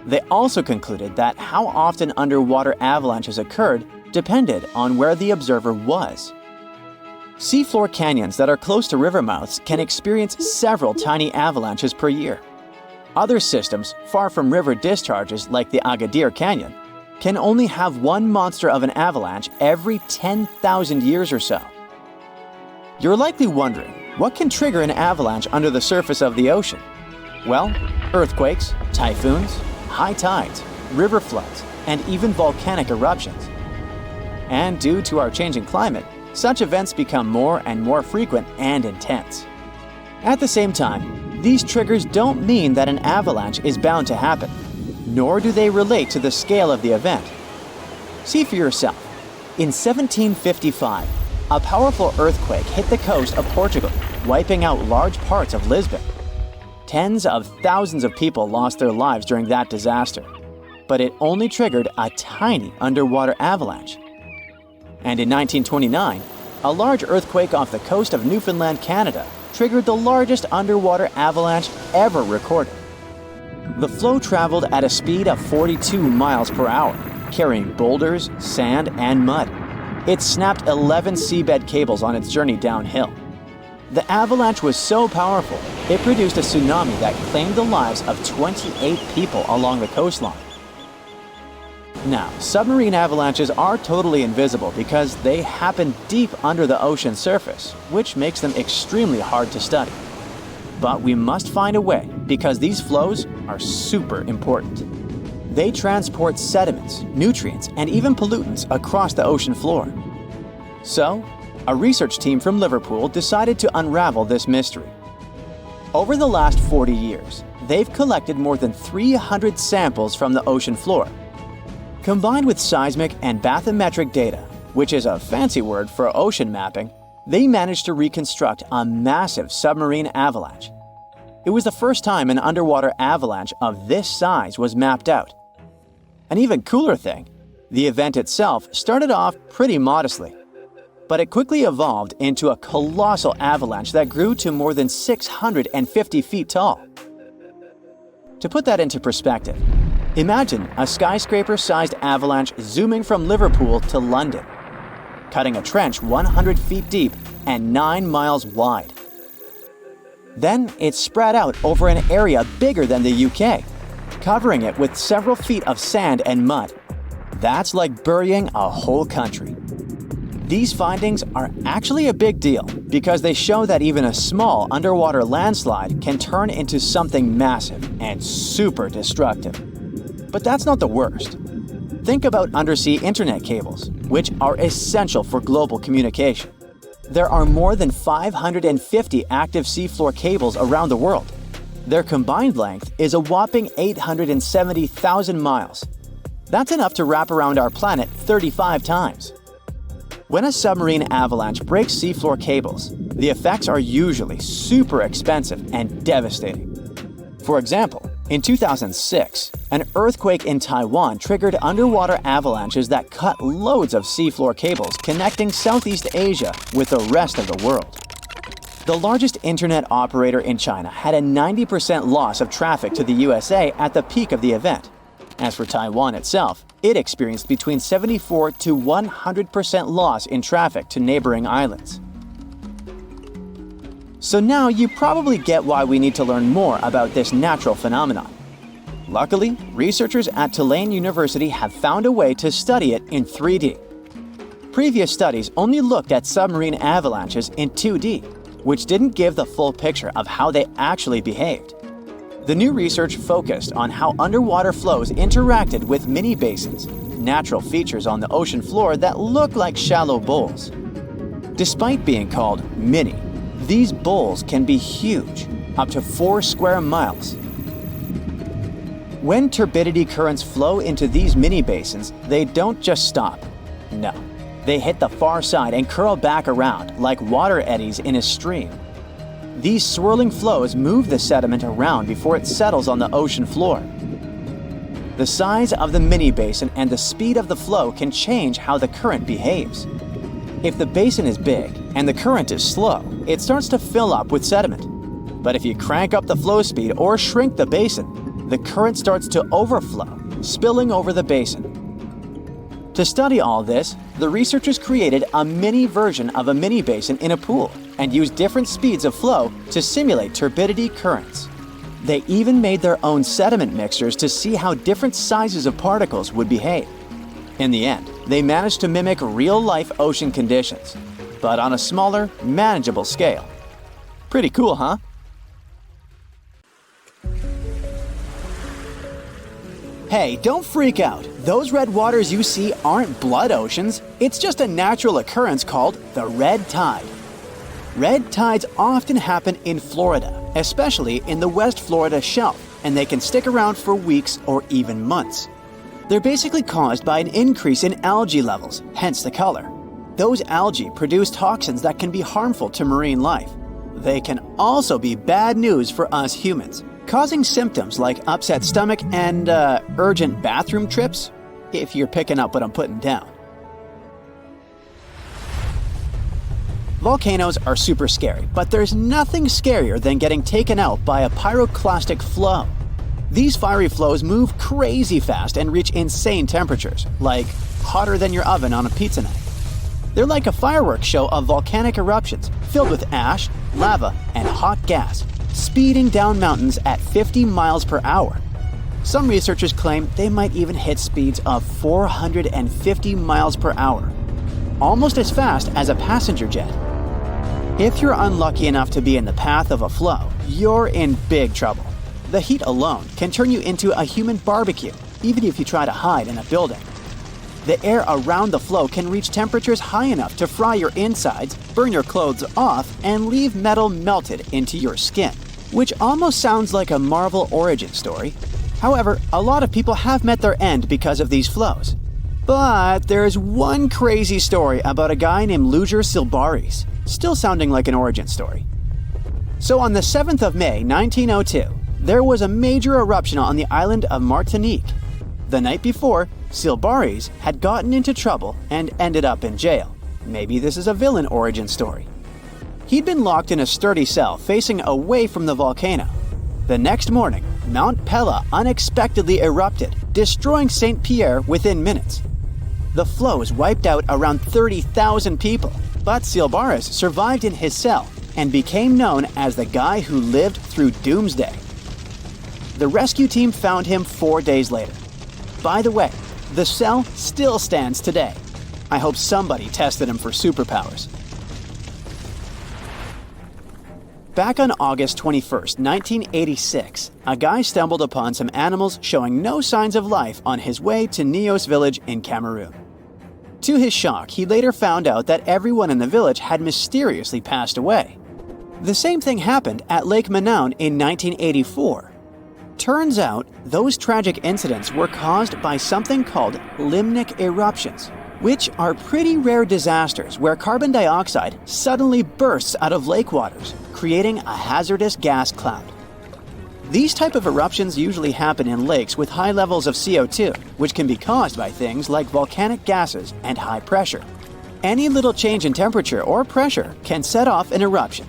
They also concluded that how often underwater avalanches occurred depended on where the observer was. Seafloor canyons that are close to river mouths can experience several tiny avalanches per year. Other systems, far from river discharges like the Agadir Canyon, can only have one monster of an avalanche every 10,000 years or so. You're likely wondering, what can trigger an avalanche under the surface of the ocean? Well, earthquakes, typhoons, high tides, river floods, and even volcanic eruptions. And due to our changing climate, such events become more and more frequent and intense. At the same time, these triggers don't mean that an avalanche is bound to happen, nor do they relate to the scale of the event. See for yourself. In 1755, a powerful earthquake hit the coast of Portugal, wiping out large parts of Lisbon. Tens of thousands of people lost their lives during that disaster, but it only triggered a tiny underwater avalanche. And in 1929, a large earthquake off the coast of Newfoundland, Canada, triggered the largest underwater avalanche ever recorded. The flow traveled at a speed of 42 miles per hour, carrying boulders, sand, and mud. It snapped 11 seabed cables on its journey downhill. The avalanche was so powerful, it produced a tsunami that claimed the lives of 28 people along the coastline. Now, submarine avalanches are totally invisible because they happen deep under the ocean surface, which makes them extremely hard to study. But we must find a way because these flows are super important. They transport sediments, nutrients, and even pollutants across the ocean floor. So, a research team from Liverpool decided to unravel this mystery. Over the last 40 years, they've collected more than 300 samples from the ocean floor. Combined with seismic and bathymetric data, which is a fancy word for ocean mapping, they managed to reconstruct a massive submarine avalanche. It was the first time an underwater avalanche of this size was mapped out. An even cooler thing, the event itself started off pretty modestly, but it quickly evolved into a colossal avalanche that grew to more than 650 feet tall. To put that into perspective, imagine a skyscraper-sized avalanche zooming from Liverpool to London, cutting a trench 100 feet deep and 9 miles wide. Then it spread out over an area bigger than the UK, covering it with several feet of sand and mud. That's like burying a whole country. These findings are actually a big deal because they show that even a small underwater landslide can turn into something massive and super destructive. But that's not the worst. Think about undersea internet cables, which are essential for global communication. There are more than 550 active seafloor cables around the world. Their combined length is a whopping 870,000 miles. That's enough to wrap around our planet 35 times. When a submarine avalanche breaks seafloor cables, the effects are usually super expensive and devastating. For example, in 2006, an earthquake in Taiwan triggered underwater avalanches that cut loads of seafloor cables connecting Southeast Asia with the rest of the world. The largest internet operator in China had a 90% loss of traffic to the USA at the peak of the event. As for Taiwan itself, it experienced between 74 to 100% loss in traffic to neighboring islands. So now you probably get why we need to learn more about this natural phenomenon. Luckily, researchers at Tulane University have found a way to study it in 3D. Previous studies only looked at submarine avalanches in 2D, which didn't give the full picture of how they actually behaved. The new research focused on how underwater flows interacted with mini basins, natural features on the ocean floor that look like shallow bowls. Despite being called mini, these bowls can be huge, up to 4 square miles. When turbidity currents flow into these mini basins, they don't just stop. No, they hit the far side and curl back around like water eddies in a stream. These swirling flows move the sediment around before it settles on the ocean floor. The size of the mini basin and the speed of the flow can change how the current behaves. If the basin is big and the current is slow, it starts to fill up with sediment. But if you crank up the flow speed or shrink the basin, the current starts to overflow, spilling over the basin. To study all this, the researchers created a mini version of a mini basin in a pool and used different speeds of flow to simulate turbidity currents. They even made their own sediment mixtures to see how different sizes of particles would behave. In the end, they managed to mimic real-life ocean conditions, but on a smaller, manageable scale. Pretty cool, huh? Hey, don't freak out. Those red waters you see aren't blood oceans. It's just a natural occurrence called the red tide. Red tides often happen in Florida, especially in the West Florida shelf, and they can stick around for weeks or even months. They're basically caused by an increase in algae levels, hence the color. Those algae produce toxins that can be harmful to marine life. They can also be bad news for us humans, causing symptoms like upset stomach and urgent bathroom trips, if you're picking up what I'm putting down. Volcanoes are super scary, but there's nothing scarier than getting taken out by a pyroclastic flow. These fiery flows move crazy fast and reach insane temperatures, like hotter than your oven on a pizza night. They're like a fireworks show of volcanic eruptions filled with ash, lava, and hot gas, speeding down mountains at 50 miles per hour. Some researchers claim they might even hit speeds of 450 miles per hour, almost as fast as a passenger jet. If you're unlucky enough to be in the path of a flow, you're in big trouble. The heat alone can turn you into a human barbecue, even if you try to hide in a building. The air around the flow can reach temperatures high enough to fry your insides, burn your clothes off, and leave metal melted into your skin, which almost sounds like a Marvel origin story. However, a lot of people have met their end because of these flows. But there's one crazy story about a guy named Luger Silbaris, still sounding like an origin story. So on the 7th of May, 1902, there was a major eruption on the island of Martinique. The night before, Silbaris had gotten into trouble and ended up in jail. Maybe this is a villain origin story. He'd been locked in a sturdy cell facing away from the volcano. The next morning, Mount Pella unexpectedly erupted, destroying St. Pierre within minutes. The flows wiped out around 30,000 people, but Silbaris survived in his cell and became known as the guy who lived through doomsday. The rescue team found him 4 days later. By the way, the cell still stands today. I hope somebody tested him for superpowers. Back on August 21st, 1986, a guy stumbled upon some animals showing no signs of life on his way to Nios village in Cameroon. To his shock, he later found out that everyone in the village had mysteriously passed away. The same thing happened at Lake Manaun in 1984. Turns out, those tragic incidents were caused by something called limnic eruptions, which are pretty rare disasters where carbon dioxide suddenly bursts out of lake waters, creating a hazardous gas cloud. These type of eruptions usually happen in lakes with high levels of CO2, which can be caused by things like volcanic gases and high pressure. Any little change in temperature or pressure can set off an eruption.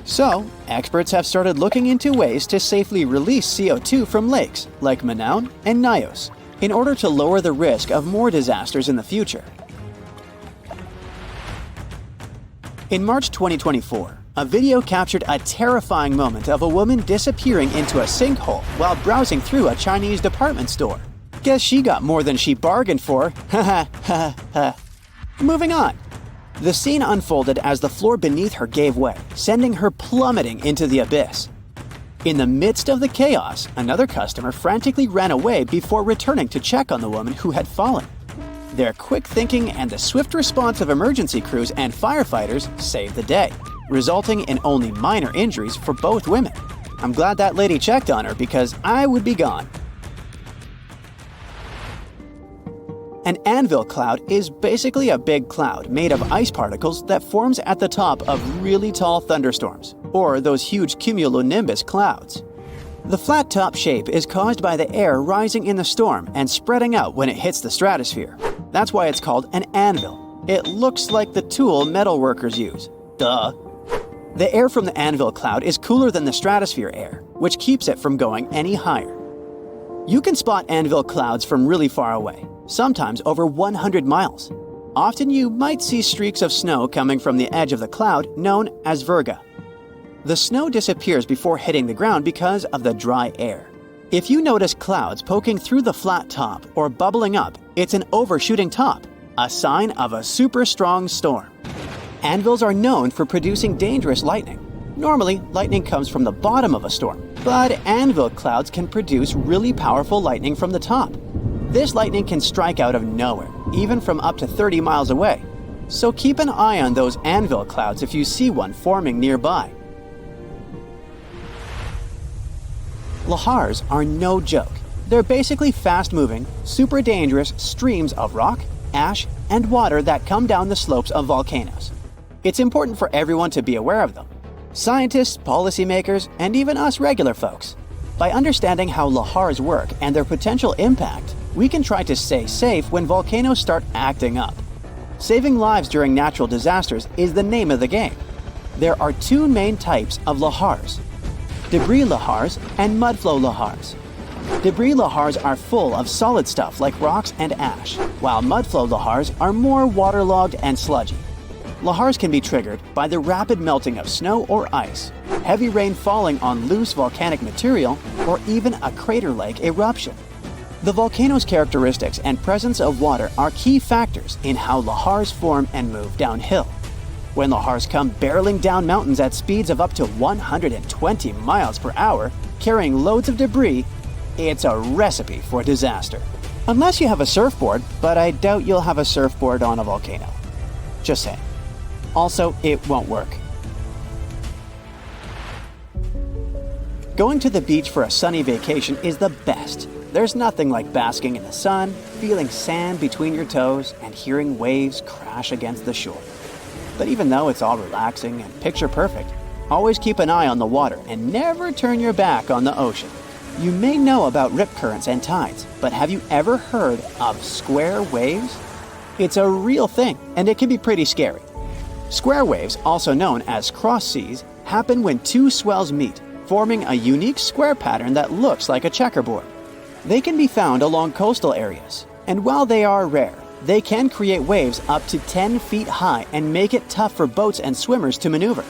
So, experts have started looking into ways to safely release CO2 from lakes like Manaun and Nios in order to lower the risk of more disasters in the future. In March 2024, a video captured a terrifying moment of a woman disappearing into a sinkhole while browsing through a Chinese department store. Guess she got more than she bargained for. Ha ha ha. Moving on. The scene unfolded as the floor beneath her gave way, sending her plummeting into the abyss. In the midst of the chaos, another customer frantically ran away before returning to check on the woman who had fallen. Their quick thinking and the swift response of emergency crews and firefighters saved the day, resulting in only minor injuries for both women. I'm glad that lady checked on her because I would be gone. An anvil cloud is basically a big cloud made of ice particles that forms at the top of really tall thunderstorms, or those huge cumulonimbus clouds. The flat top shape is caused by the air rising in the storm and spreading out when it hits the stratosphere. That's why it's called an anvil. It looks like the tool metal workers use. Duh. The air from the anvil cloud is cooler than the stratosphere air, which keeps it from going any higher. You can spot anvil clouds from really far away, sometimes over 100 miles. Often you might see streaks of snow coming from the edge of the cloud known as virga. The snow disappears before hitting the ground because of the dry air. If you notice clouds poking through the flat top or bubbling up, it's an overshooting top, a sign of a super strong storm. Anvils are known for producing dangerous lightning. Normally, lightning comes from the bottom of a storm, but anvil clouds can produce really powerful lightning from the top. This lightning can strike out of nowhere, even from up to 30 miles away. So keep an eye on those anvil clouds if you see one forming nearby. Lahars are no joke. They're basically fast-moving, super dangerous streams of rock, ash, and water that come down the slopes of volcanoes. It's important for everyone to be aware of them. Scientists, policymakers, and even us regular folks. By understanding how lahars work and their potential impact, we can try to stay safe when volcanoes start acting up. Saving lives during natural disasters is the name of the game. There are two main types of lahars: debris lahars and mudflow lahars. Debris lahars are full of solid stuff like rocks and ash, while mudflow lahars are more waterlogged and sludgy. Lahars can be triggered by the rapid melting of snow or ice, heavy rain falling on loose volcanic material, or even a crater-like eruption. The volcano's characteristics and presence of water are key factors in how lahars form and move downhill. When lahars come barreling down mountains at speeds of up to 120 miles per hour, carrying loads of debris, it's a recipe for disaster. Unless you have a surfboard, but I doubt you'll have a surfboard on a volcano. Just saying. Also, it won't work. Going to the beach for a sunny vacation is the best. There's nothing like basking in the sun, feeling sand between your toes, and hearing waves crash against the shore. But even though it's all relaxing and picture perfect, always keep an eye on the water and never turn your back on the ocean. You may know about rip currents and tides, but have you ever heard of square waves? It's a real thing, and it can be pretty scary. Square waves, also known as cross seas, happen when two swells meet, forming a unique square pattern that looks like a checkerboard. They can be found along coastal areas, and while they are rare, they can create waves up to 10 feet high and make it tough for boats and swimmers to maneuver.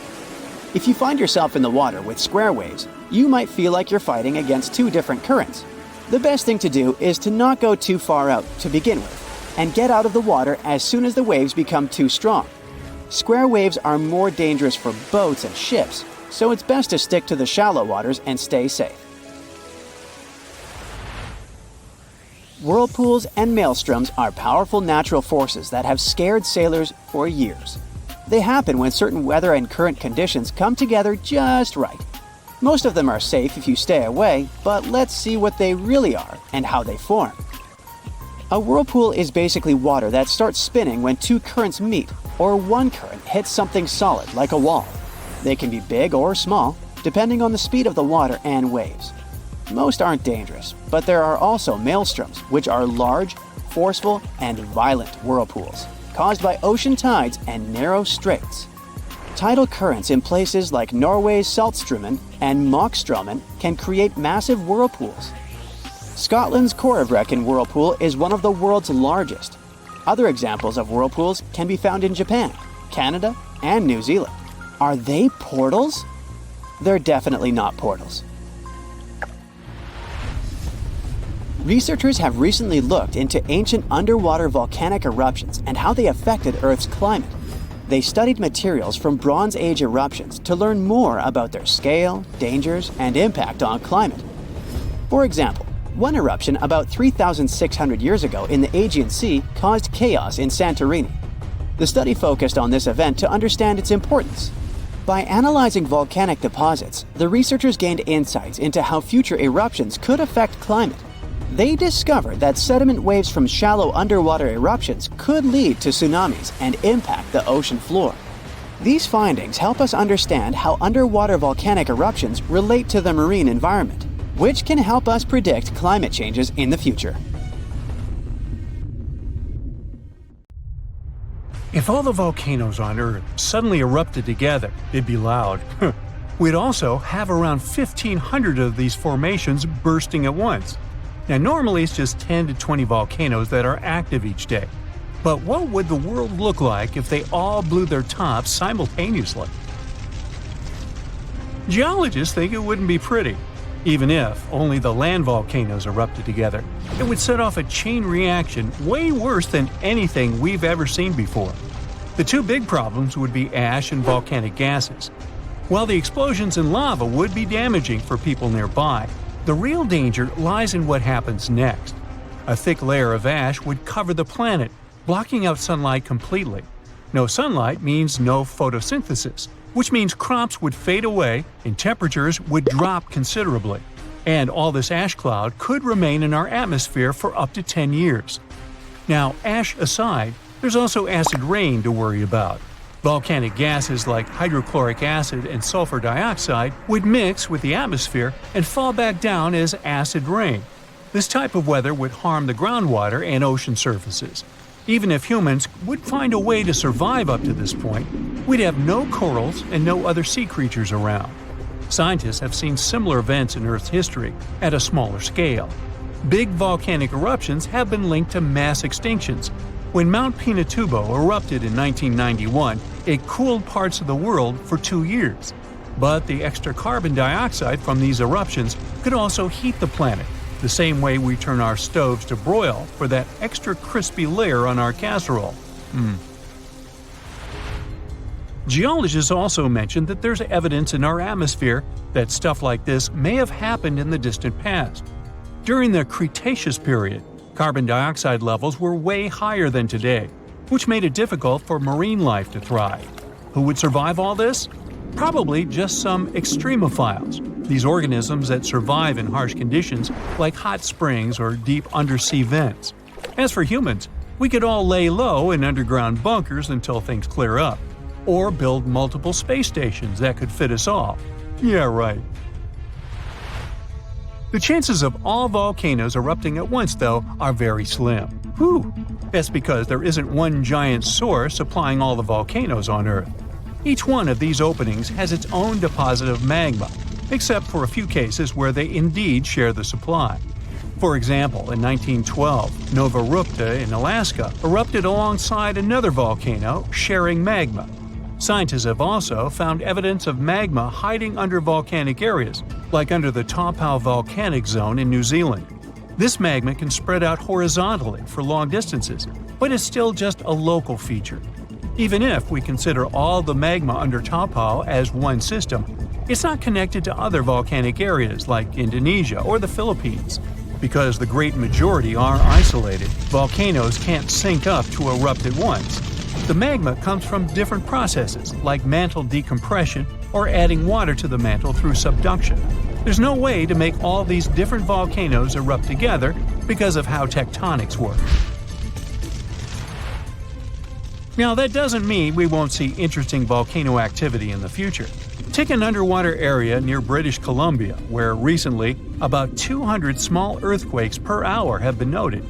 If you find yourself in the water with square waves, you might feel like you're fighting against two different currents. The best thing to do is to not go too far out to begin with, and get out of the water as soon as the waves become too strong. Square waves are more dangerous for boats and ships, so it's best to stick to the shallow waters and stay safe. Whirlpools and maelstroms are powerful natural forces that have scared sailors for years. They happen when certain weather and current conditions come together just right. Most of them are safe if you stay away, but let's see what they really are and how they form. A whirlpool is basically water that starts spinning when two currents meet, or one current hits something solid like a wall. They can be big or small, depending on the speed of the water and waves. Most aren't dangerous, but there are also maelstroms, which are large, forceful, and violent whirlpools, caused by ocean tides and narrow straits. Tidal currents in places like Norway's Saltstraumen and Moxstraumen can create massive whirlpools. Scotland's Corryvreckan whirlpool is one of the world's largest. Other examples of whirlpools can be found in Japan, Canada, and New Zealand. Are they portals? They're definitely not portals. Researchers have recently looked into ancient underwater volcanic eruptions and how they affected Earth's climate. They studied materials from Bronze Age eruptions to learn more about their scale, dangers, and impact on climate. For example, one eruption about 3,600 years ago in the Aegean Sea caused chaos in Santorini. The study focused on this event to understand its importance. By analyzing volcanic deposits, the researchers gained insights into how future eruptions could affect climate. They discovered that sediment waves from shallow underwater eruptions could lead to tsunamis and impact the ocean floor. These findings help us understand how underwater volcanic eruptions relate to the marine environment, which can help us predict climate changes in the future. If all the volcanoes on Earth suddenly erupted together, it'd be loud. We'd also have around 1,500 of these formations bursting at once. Now, normally it's just 10 to 20 volcanoes that are active each day. But what would the world look like if they all blew their tops simultaneously? Geologists think it wouldn't be pretty. Even if only the land volcanoes erupted together, it would set off a chain reaction way worse than anything we've ever seen before. The two big problems would be ash and volcanic gases. While the explosions in lava would be damaging for people nearby, the real danger lies in what happens next. A thick layer of ash would cover the planet, blocking out sunlight completely. No sunlight means no photosynthesis, which means crops would fade away and temperatures would drop considerably. And all this ash cloud could remain in our atmosphere for up to 10 years. Now, ash aside, there's also acid rain to worry about. Volcanic gases like hydrochloric acid and sulfur dioxide would mix with the atmosphere and fall back down as acid rain. This type of weather would harm the groundwater and ocean surfaces. Even if humans would find a way to survive up to this point, we'd have no corals and no other sea creatures around. Scientists have seen similar events in Earth's history at a smaller scale. Big volcanic eruptions have been linked to mass extinctions. When Mount Pinatubo erupted in 1991, it cooled parts of the world for 2 years. But the extra carbon dioxide from these eruptions could also heat the planet, the same way we turn our stoves to broil for that extra crispy layer on our casserole. Geologists also mentioned that there's evidence in our atmosphere that stuff like this may have happened in the distant past. During the Cretaceous period, carbon dioxide levels were way higher than today, which made it difficult for marine life to thrive. Who would survive all this? Probably just some extremophiles, these organisms that survive in harsh conditions like hot springs or deep undersea vents. As for humans, we could all lay low in underground bunkers until things clear up, or build multiple space stations that could fit us all. Yeah, right. The chances of all volcanoes erupting at once, though, are very slim. Whew! That's because there isn't one giant source supplying all the volcanoes on Earth. Each one of these openings has its own deposit of magma, except for a few cases where they indeed share the supply. For example, in 1912, Nova Rupta in Alaska erupted alongside another volcano sharing magma. Scientists have also found evidence of magma hiding under volcanic areas, like under the Taupau volcanic zone in New Zealand. This magma can spread out horizontally for long distances, but is still just a local feature. Even if we consider all the magma under Taupau as one system, it's not connected to other volcanic areas like Indonesia or the Philippines. Because the great majority are isolated, volcanoes can't sync up to erupt at once. The magma comes from different processes, like mantle decompression or adding water to the mantle through subduction. There's no way to make all these different volcanoes erupt together because of how tectonics work. Now, that doesn't mean we won't see interesting volcano activity in the future. Take an underwater area near British Columbia, where recently about 200 small earthquakes per hour have been noted.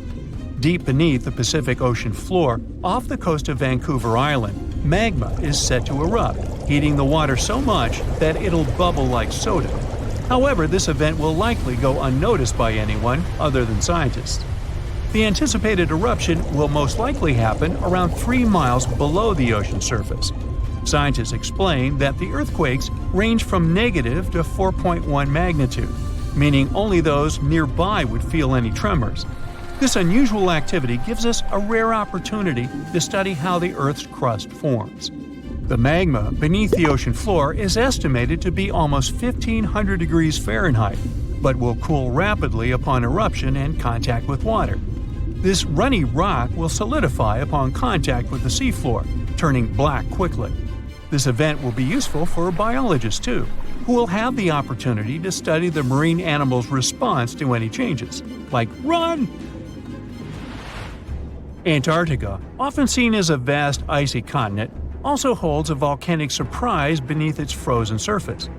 Deep beneath the Pacific Ocean floor, off the coast of Vancouver Island, magma is set to erupt, heating the water so much that it'll bubble like soda. However, this event will likely go unnoticed by anyone other than scientists. The anticipated eruption will most likely happen around 3 miles below the ocean surface. Scientists explain that the earthquakes range from negative to 4.1 magnitude, meaning only those nearby would feel any tremors. This unusual activity gives us a rare opportunity to study how the Earth's crust forms. The magma beneath the ocean floor is estimated to be almost 1,500 degrees Fahrenheit, but will cool rapidly upon eruption and contact with water. This runny rock will solidify upon contact with the seafloor, turning black quickly. This event will be useful for biologists too, who will have the opportunity to study the marine animals' response to any changes, like run! Antarctica, often seen as a vast icy continent, also holds a volcanic surprise beneath its frozen surface.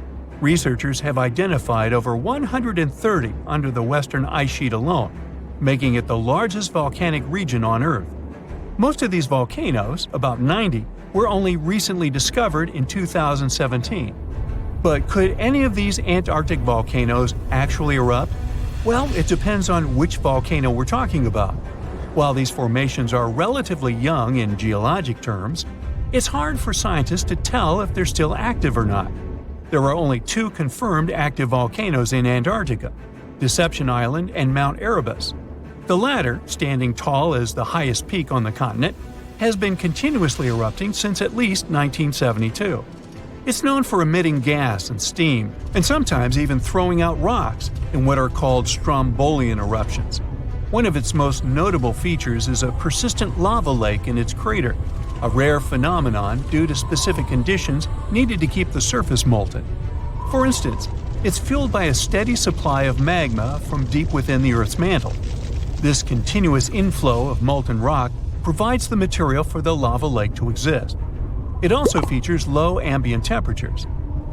Researchers have identified over 130 under the western ice sheet alone, making it the largest volcanic region on Earth. Most of these volcanoes, about 90, were only recently discovered in 2017. But could any of these Antarctic volcanoes actually erupt? Well, it depends on which volcano we're talking about. While these formations are relatively young in geologic terms, it's hard for scientists to tell if they're still active or not. There are only 2 confirmed active volcanoes in Antarctica, Deception Island and Mount Erebus. The latter, standing tall as the highest peak on the continent, has been continuously erupting since at least 1972. It's known for emitting gas and steam, and sometimes even throwing out rocks in what are called strombolian eruptions. One of its most notable features is a persistent lava lake in its crater, a rare phenomenon due to specific conditions needed to keep the surface molten. For instance, It's fueled by a steady supply of magma from deep within the Earth's mantle. This continuous inflow of molten rock provides the material for the lava lake to exist. It also features low ambient temperatures.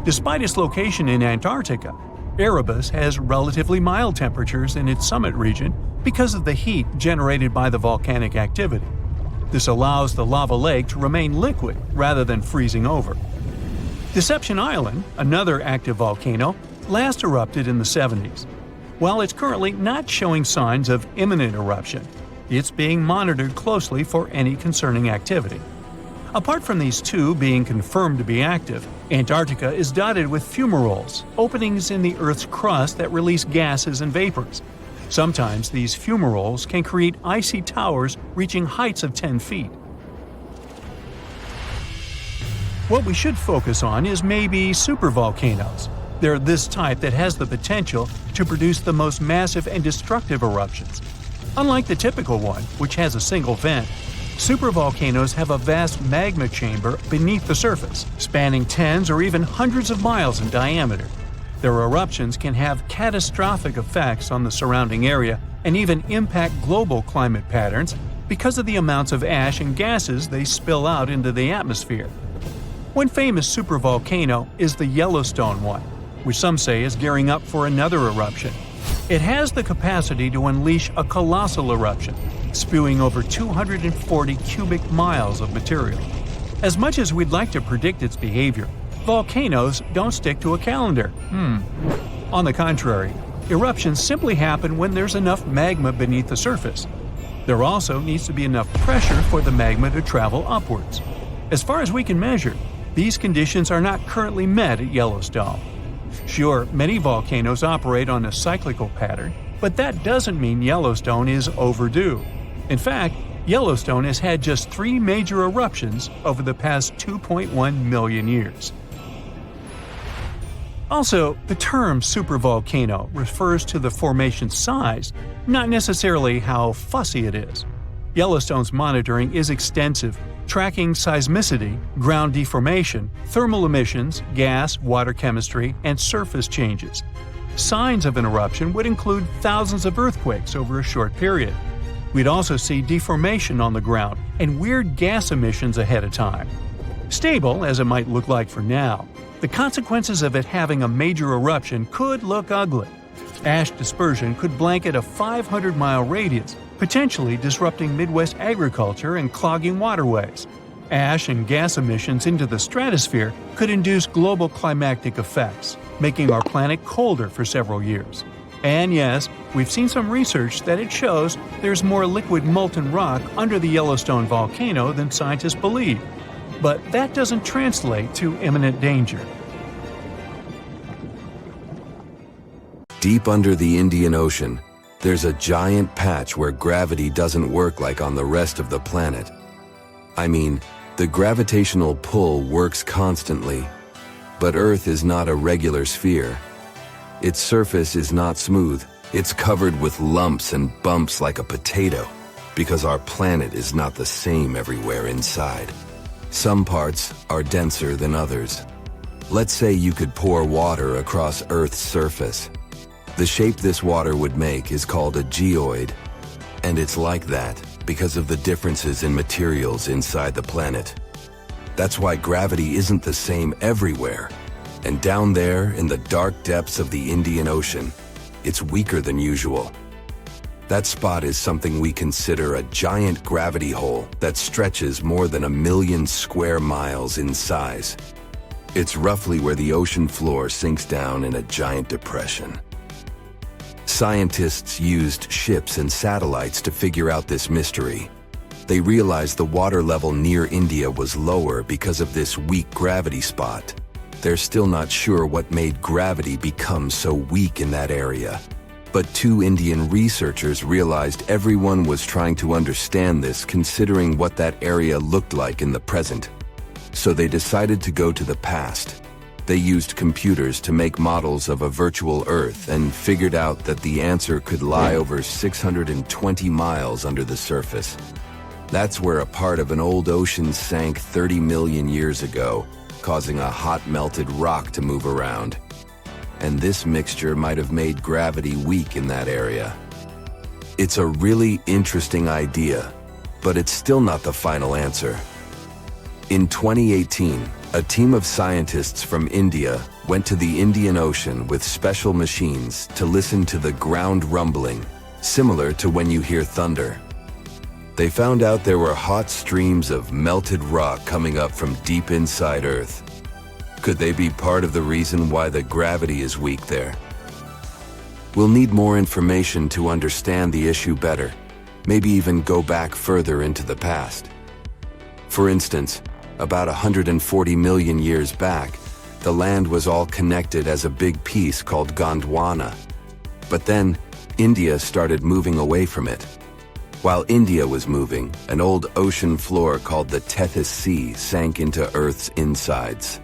Despite its location in Antarctica, Erebus has relatively mild temperatures in its summit region because of the heat generated by the volcanic activity. This allows the lava lake to remain liquid rather than freezing over. Deception Island, another active volcano, last erupted in the 70s. While it's currently not showing signs of imminent eruption, it's being monitored closely for any concerning activity. Apart from these two being confirmed to be active, Antarctica is dotted with fumaroles, openings in the Earth's crust that release gases and vapors. Sometimes these fumaroles can create icy towers reaching heights of 10 feet. What we should focus on is maybe supervolcanoes. They're this type that has the potential to produce the most massive and destructive eruptions. Unlike the typical one, which has a single vent, supervolcanoes have a vast magma chamber beneath the surface, spanning tens or even hundreds of miles in diameter. Their eruptions can have catastrophic effects on the surrounding area and even impact global climate patterns because of the amounts of ash and gases they spill out into the atmosphere. One famous supervolcano is the Yellowstone one, which some say is gearing up for another eruption. It has the capacity to unleash a colossal eruption, spewing over 240 cubic miles of material. As much as we'd like to predict its behavior, volcanoes don't stick to a calendar. On the contrary, eruptions simply happen when there's enough magma beneath the surface. There also needs to be enough pressure for the magma to travel upwards. As far as we can measure, these conditions are not currently met at Yellowstone. Sure, many volcanoes operate on a cyclical pattern, but that doesn't mean Yellowstone is overdue. In fact, Yellowstone has had just 3 major eruptions over the past 2.1 million years. Also, the term supervolcano refers to the formation's size, not necessarily how fussy it is. Yellowstone's monitoring is extensive, tracking seismicity, ground deformation, thermal emissions, gas, water chemistry, and surface changes. Signs of an eruption would include thousands of earthquakes over a short period. We'd also see deformation on the ground and weird gas emissions ahead of time. Stable as it might look like for now, the consequences of it having a major eruption could look ugly. Ash dispersion could blanket a 500-mile radius, potentially disrupting Midwest agriculture and clogging waterways. Ash and gas emissions into the stratosphere could induce global climatic effects, making our planet colder for several years. And yes, we've seen some research that it shows there's more liquid molten rock under the Yellowstone volcano than scientists believe. But that doesn't translate to imminent danger. Deep under the Indian Ocean, there's a giant patch where gravity doesn't work like on the rest of the planet. I mean, the gravitational pull works constantly, but Earth is not a regular sphere. Its surface is not smooth. It's covered with lumps and bumps like a potato, because our planet is not the same everywhere inside. Some parts are denser than others. Let's say you could pour water across Earth's surface. The shape this water would make is called a geoid, and it's like that because of the differences in materials inside the planet. That's why gravity isn't the same everywhere, and down there in the dark depths of the Indian Ocean, it's weaker than usual. That spot is something we consider a giant gravity hole that stretches more than 1 million square miles in size. It's roughly where the ocean floor sinks down in a giant depression. Scientists used ships and satellites to figure out this mystery. They realized the water level near India was lower because of this weak gravity spot. They're still not sure what made gravity become so weak in that area. But 2 Indian researchers realized everyone was trying to understand this considering what that area looked like in the present. So they decided to go to the past. They used computers to make models of a virtual Earth and figured out that the answer could lie over 620 miles under the surface. That's where a part of an old ocean sank 30 million years ago, causing a hot melted rock to move around. and this mixture might have made gravity weak in that area. It's a really interesting idea, but it's still not the final answer. In 2018, a team of scientists from India went to the Indian Ocean with special machines to listen to the ground rumbling, similar to when you hear thunder. They found out there were hot streams of melted rock coming up from deep inside Earth. Could they be part of the reason why the gravity is weak there? We'll need more information to understand the issue better, maybe even go back further into the past. For instance, about 140 million years back, the land was all connected as a big piece called Gondwana. But then, India started moving away from it. While India was moving, an old ocean floor called the Tethys Sea sank into Earth's insides.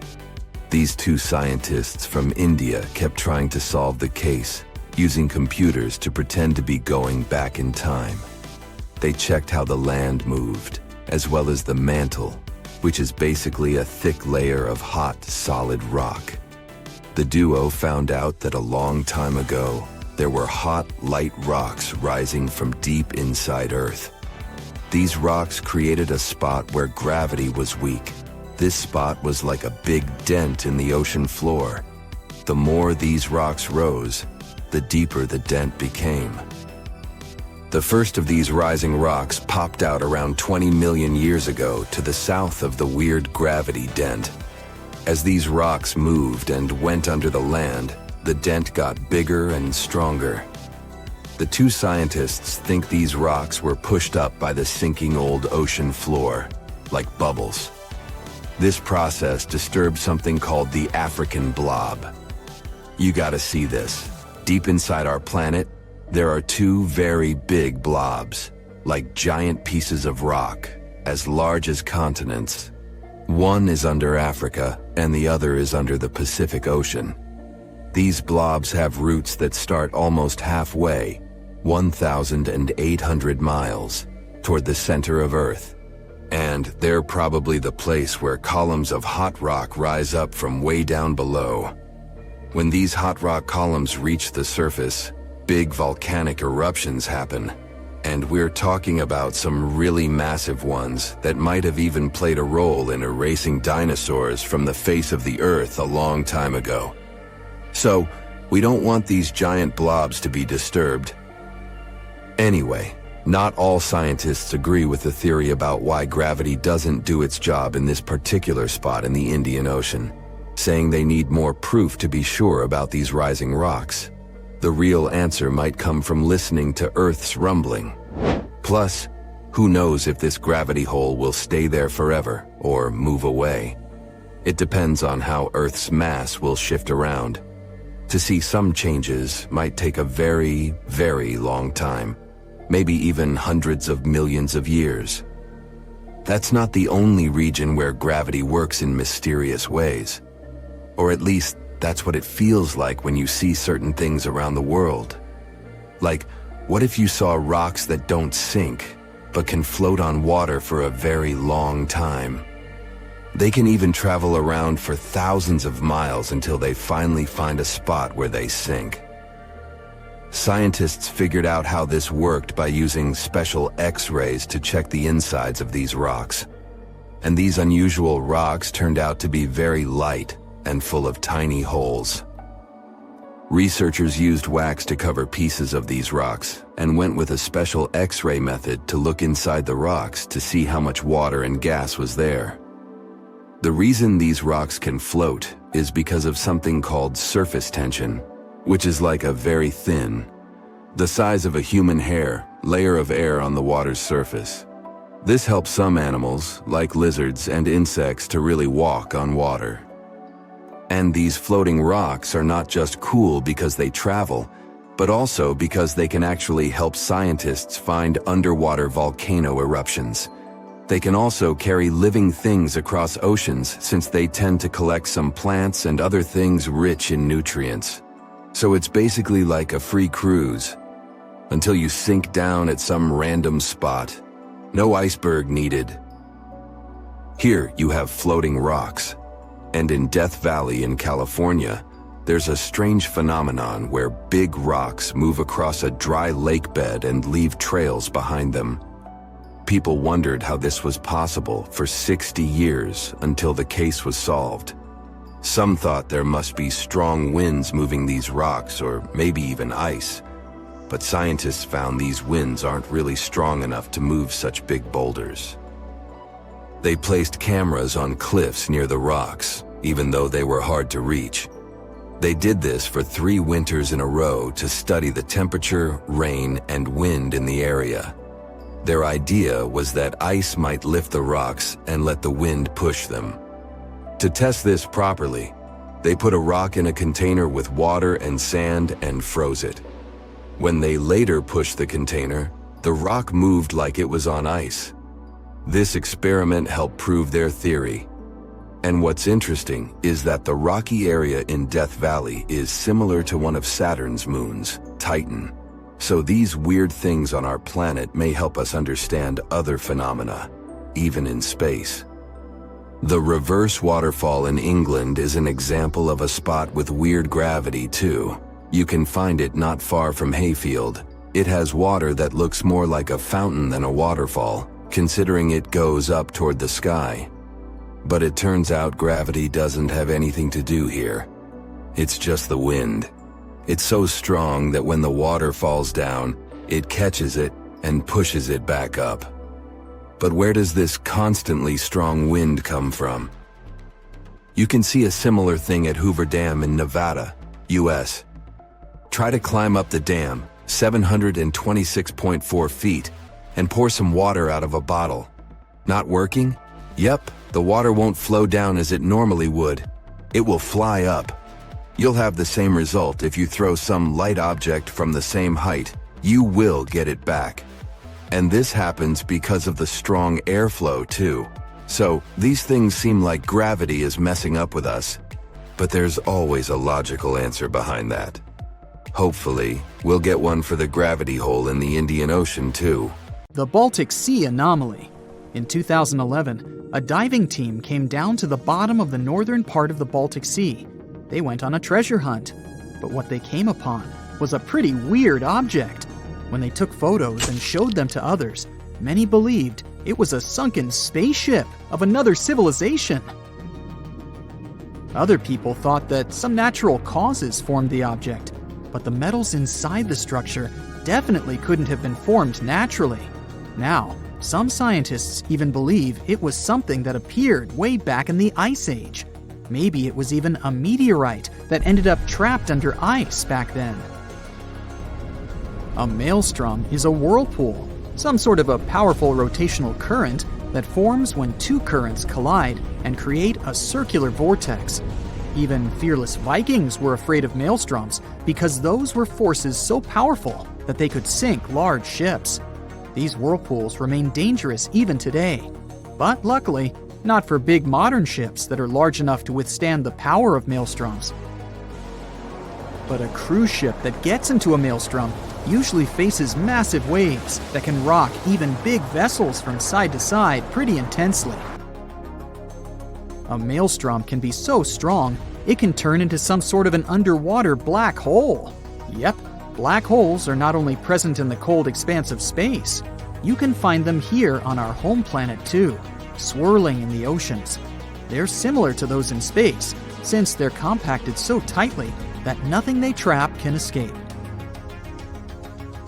These two scientists from India kept trying to solve the case, using computers to pretend to be going back in time. They checked how the land moved, as well as the mantle, which is basically a thick layer of hot, solid rock. The duo found out that a long time ago, there were hot, light rocks rising from deep inside Earth. These rocks created a spot where gravity was weak. This spot was like a big dent in the ocean floor. The more these rocks rose, the deeper the dent became. The first of these rising rocks popped out around 20 million years ago to the south of the weird gravity dent. As these rocks moved and went under the land, the dent got bigger and stronger. The two scientists think these rocks were pushed up by the sinking old ocean floor, like bubbles. This process disturbed something called the African blob. You gotta see this. Deep inside our planet, there are two very big blobs, like giant pieces of rock, as large as continents. One is under Africa, and the other is under the Pacific Ocean. These blobs have roots that start almost halfway, 1,800 miles, toward the center of Earth. And they're probably the place where columns of hot rock rise up from way down below. When these hot rock columns reach the surface, big volcanic eruptions happen, and we're talking about some really massive ones that might have even played a role in erasing dinosaurs from the face of the Earth a long time ago. So, we don't want these giant blobs to be disturbed. Anyway, not all scientists agree with the theory about why gravity doesn't do its job in this particular spot in the Indian Ocean, saying they need more proof to be sure about these rising rocks. The real answer might come from listening to Earth's rumbling. Plus, who knows if this gravity hole will stay there forever or move away. It depends on how Earth's mass will shift around. To see some changes might take a very, very long time, maybe even hundreds of millions of years. That's not the only region where gravity works in mysterious ways. Or at least, that's what it feels like when you see certain things around the world. Like, what if you saw rocks that don't sink, but can float on water for a very long time? They can even travel around for thousands of miles until they finally find a spot where they sink. Scientists figured out how this worked by using special X-rays to check the insides of these rocks. And these unusual rocks turned out to be very light and full of tiny holes. Researchers used wax to cover pieces of these rocks and went with a special X-ray method to look inside the rocks to see how much water and gas was there. The reason these rocks can float is because of something called surface tension, which is like a very thin, the size of a human hair, layer of air on the water's surface. This helps some animals, like lizards and insects, to really walk on water. And these floating rocks are not just cool because they travel, but also because they can actually help scientists find underwater volcano eruptions. They can also carry living things across oceans since they tend to collect some plants and other things rich in nutrients. So it's basically like a free cruise, until you sink down at some random spot. No iceberg needed. Here you have floating rocks. And in Death Valley in California, there's a strange phenomenon where big rocks move across a dry lake bed and leave trails behind them. People wondered how this was possible for 60 years until the case was solved. Some thought there must be strong winds moving these rocks, or maybe even ice. But scientists found these winds aren't really strong enough to move such big boulders. They placed cameras on cliffs near the rocks, even though they were hard to reach. They did this for 3 winters in a row to study the temperature, rain, and wind in the area. Their idea was that ice might lift the rocks and let the wind push them. To test this properly, they put a rock in a container with water and sand and froze it. When they later pushed the container, the rock moved like it was on ice. This experiment helped prove their theory. And what's interesting is that the rocky area in Death Valley is similar to one of Saturn's moons, Titan. So these weird things on our planet may help us understand other phenomena, even in space. The reverse waterfall in England is an example of a spot with weird gravity too. You can find it not far from Hayfield. It has water that looks more like a fountain than a waterfall, considering it goes up toward the sky. But it turns out gravity doesn't have anything to do here. It's just the wind. It's so strong that when the water falls down, it catches it and pushes it back up. But where does this constantly strong wind come from? You can see a similar thing at Hoover Dam in Nevada, US. Try to climb up the dam, 726.4 feet, and pour some water out of a bottle. Not working? Yep, the water won't flow down as it normally would. It will fly up. You'll have the same result if you throw some light object from the same height. You will get it back. And this happens because of the strong airflow too. So these things seem like gravity is messing up with us. But there's always a logical answer behind that. Hopefully, we'll get one for the gravity hole in the Indian Ocean too. The Baltic Sea anomaly. In 2011, a diving team came down to the bottom of the northern part of the Baltic Sea. They went on a treasure hunt, but what they came upon was a pretty weird object. When they took photos and showed them to others, many believed it was a sunken spaceship of another civilization. Other people thought that some natural causes formed the object, but the metals inside the structure definitely couldn't have been formed naturally. Now, some scientists even believe it was something that appeared way back in the Ice Age. Maybe it was even a meteorite that ended up trapped under ice back then. A maelstrom is a whirlpool, some sort of a powerful rotational current that forms when 2 currents collide and create a circular vortex. Even fearless Vikings were afraid of maelstroms because those were forces so powerful that they could sink large ships. These whirlpools remain dangerous even today, but luckily, not for big modern ships that are large enough to withstand the power of maelstroms. But a cruise ship that gets into a maelstrom usually faces massive waves that can rock even big vessels from side to side pretty intensely. A maelstrom can be so strong, it can turn into some sort of an underwater black hole. Yep, black holes are not only present in the cold expanse of space, you can find them here on our home planet too, swirling in the oceans. They're similar to those in space, since they're compacted so tightly that nothing they trap can escape.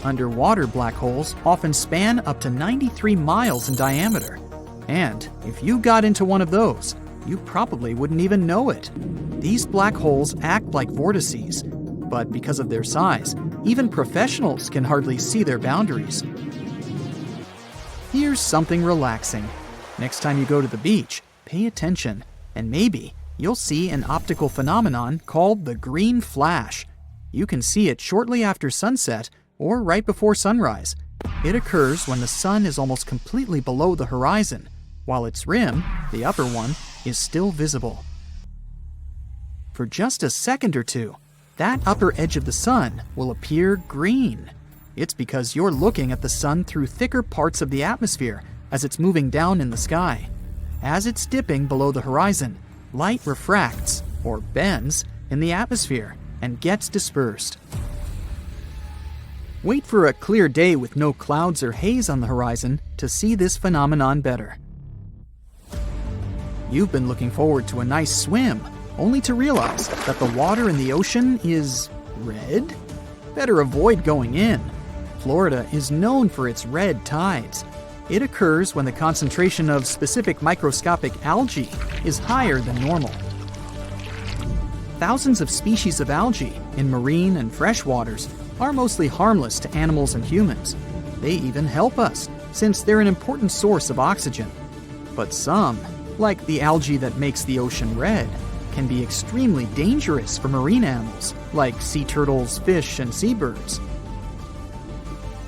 Underwater black holes often span up to 93 miles in diameter. And if you got into one of those, you probably wouldn't even know it. These black holes act like vortices, but because of their size, even professionals can hardly see their boundaries. Here's something relaxing. Next time you go to the beach, pay attention, and maybe you'll see an optical phenomenon called the green flash. You can see it shortly after sunset or right before sunrise. It occurs when the sun is almost completely below the horizon, while its rim, the upper one, is still visible. For just a second or two, that upper edge of the sun will appear green. It's because you're looking at the sun through thicker parts of the atmosphere as it's moving down in the sky. As it's dipping below the horizon, light refracts, or bends, in the atmosphere and gets dispersed. Wait for a clear day with no clouds or haze on the horizon to see this phenomenon better. You've been looking forward to a nice swim, only to realize that the water in the ocean is red? Better avoid going in. Florida is known for its red tides. It occurs when the concentration of specific microscopic algae is higher than normal. Thousands of species of algae in marine and fresh waters are mostly harmless to animals and humans. They even help us, since they're an important source of oxygen. But some, like the algae that makes the ocean red, can be extremely dangerous for marine animals, like sea turtles, fish, and seabirds.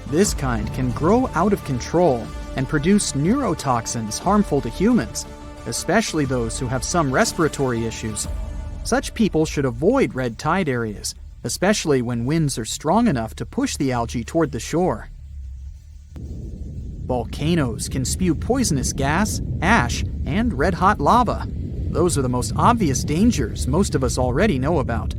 This kind can grow out of control and produce neurotoxins harmful to humans, especially those who have some respiratory issues. Such people should avoid red tide areas, especially when winds are strong enough to push the algae toward the shore. Volcanoes can spew poisonous gas, ash, and red-hot lava. Those are the most obvious dangers most of us already know about.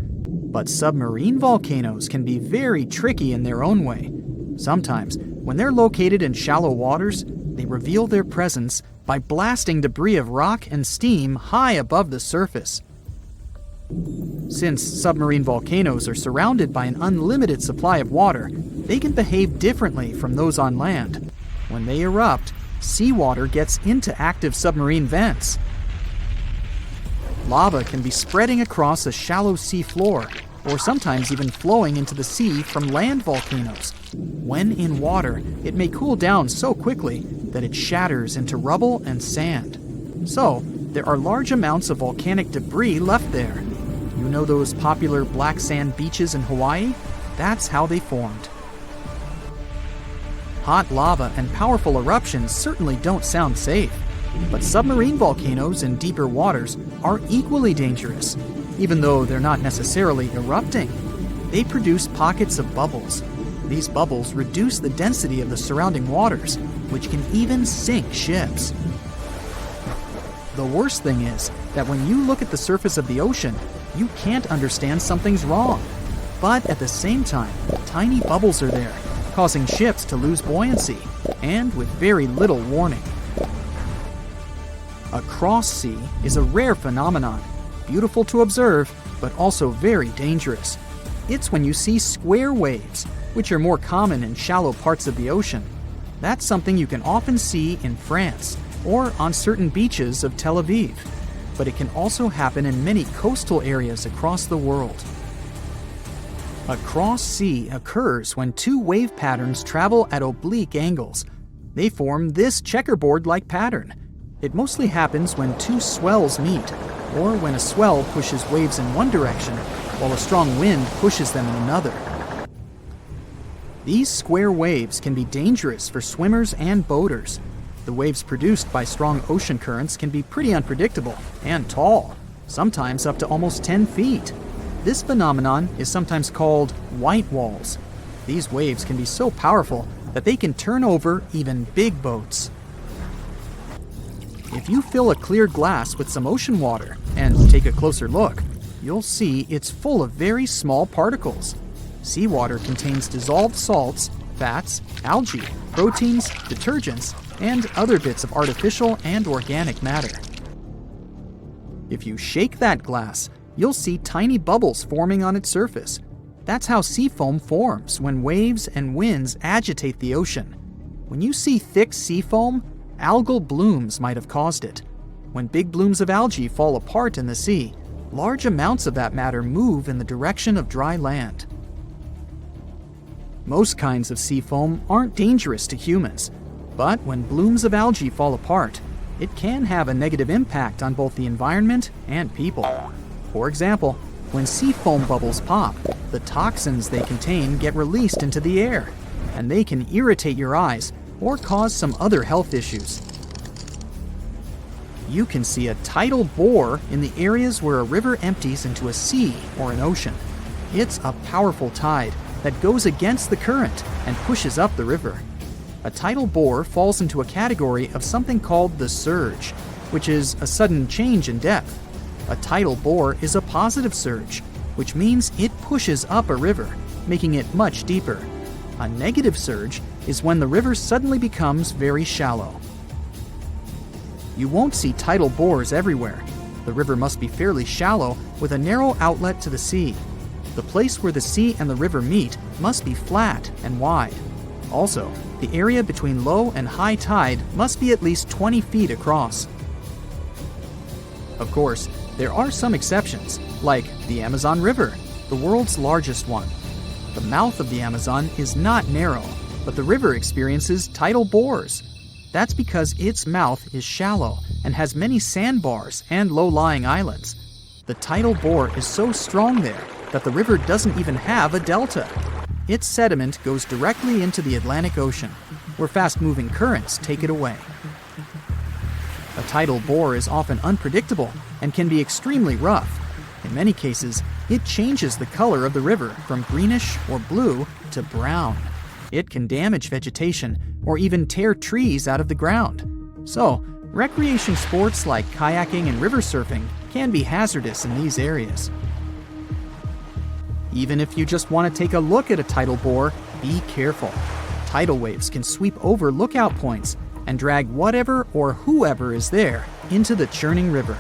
But submarine volcanoes can be very tricky in their own way. Sometimes, when they're located in shallow waters, they reveal their presence by blasting debris of rock and steam high above the surface. Since submarine volcanoes are surrounded by an unlimited supply of water, they can behave differently from those on land. When they erupt, seawater gets into active submarine vents. Lava can be spreading across a shallow sea floor, or sometimes even flowing into the sea from land volcanoes. When in water, it may cool down so quickly that it shatters into rubble and sand. So, there are large amounts of volcanic debris left there. You know those popular black sand beaches in Hawaii? That's how they formed. Hot lava and powerful eruptions certainly don't sound safe, but submarine volcanoes in deeper waters are equally dangerous. Even though they're not necessarily erupting, they produce pockets of bubbles. These bubbles reduce the density of the surrounding waters, which can even sink ships. The worst thing is that when you look at the surface of the ocean, you can't understand something's wrong. But at the same time, tiny bubbles are there, causing ships to lose buoyancy, and with very little warning. A cross sea is a rare phenomenon, beautiful to observe, but also very dangerous. It's when you see square waves, which are more common in shallow parts of the ocean. That's something you can often see in France or on certain beaches of Tel Aviv, but it can also happen in many coastal areas across the world. A cross sea occurs when two wave patterns travel at oblique angles. They form this checkerboard-like pattern. It mostly happens when two swells meet, or when a swell pushes waves in one direction, while a strong wind pushes them in another. These square waves can be dangerous for swimmers and boaters. The waves produced by strong ocean currents can be pretty unpredictable and tall, sometimes up to almost 10 feet. This phenomenon is sometimes called white walls. These waves can be so powerful that they can turn over even big boats. If you fill a clear glass with some ocean water and take a closer look, you'll see it's full of very small particles. Seawater contains dissolved salts, fats, algae, proteins, detergents, and other bits of artificial and organic matter. If you shake that glass, you'll see tiny bubbles forming on its surface. That's how sea foam forms when waves and winds agitate the ocean. When you see thick sea foam, algal blooms might have caused it. When big blooms of algae fall apart in the sea, large amounts of that matter move in the direction of dry land. Most kinds of sea foam aren't dangerous to humans, but when blooms of algae fall apart, it can have a negative impact on both the environment and people. For example, when sea foam bubbles pop, the toxins they contain get released into the air, and they can irritate your eyes or cause some other health issues. You can see a tidal bore in the areas where a river empties into a sea or an ocean. It's a powerful tide that goes against the current and pushes up the river. A tidal bore falls into a category of something called the surge, which is a sudden change in depth. A tidal bore is a positive surge, which means it pushes up a river, making it much deeper. A negative surge is when the river suddenly becomes very shallow. You won't see tidal bores everywhere. The river must be fairly shallow with a narrow outlet to the sea. The place where the sea and the river meet must be flat and wide. Also, the area between low and high tide must be at least 20 feet across. Of course, there are some exceptions, like the Amazon River, the world's largest one. The mouth of the Amazon is not narrow, but the river experiences tidal bores. That's because its mouth is shallow and has many sandbars and low-lying islands. The tidal bore is so strong there that the river doesn't even have a delta. Its sediment goes directly into the Atlantic Ocean, where fast-moving currents take it away. A tidal bore is often unpredictable and can be extremely rough. In many cases, it changes the color of the river from greenish or blue to brown. It can damage vegetation or even tear trees out of the ground. So, recreation sports like kayaking and river surfing can be hazardous in these areas. Even if you just want to take a look at a tidal bore, be careful. Tidal waves can sweep over lookout points and drag whatever or whoever is there into the churning river.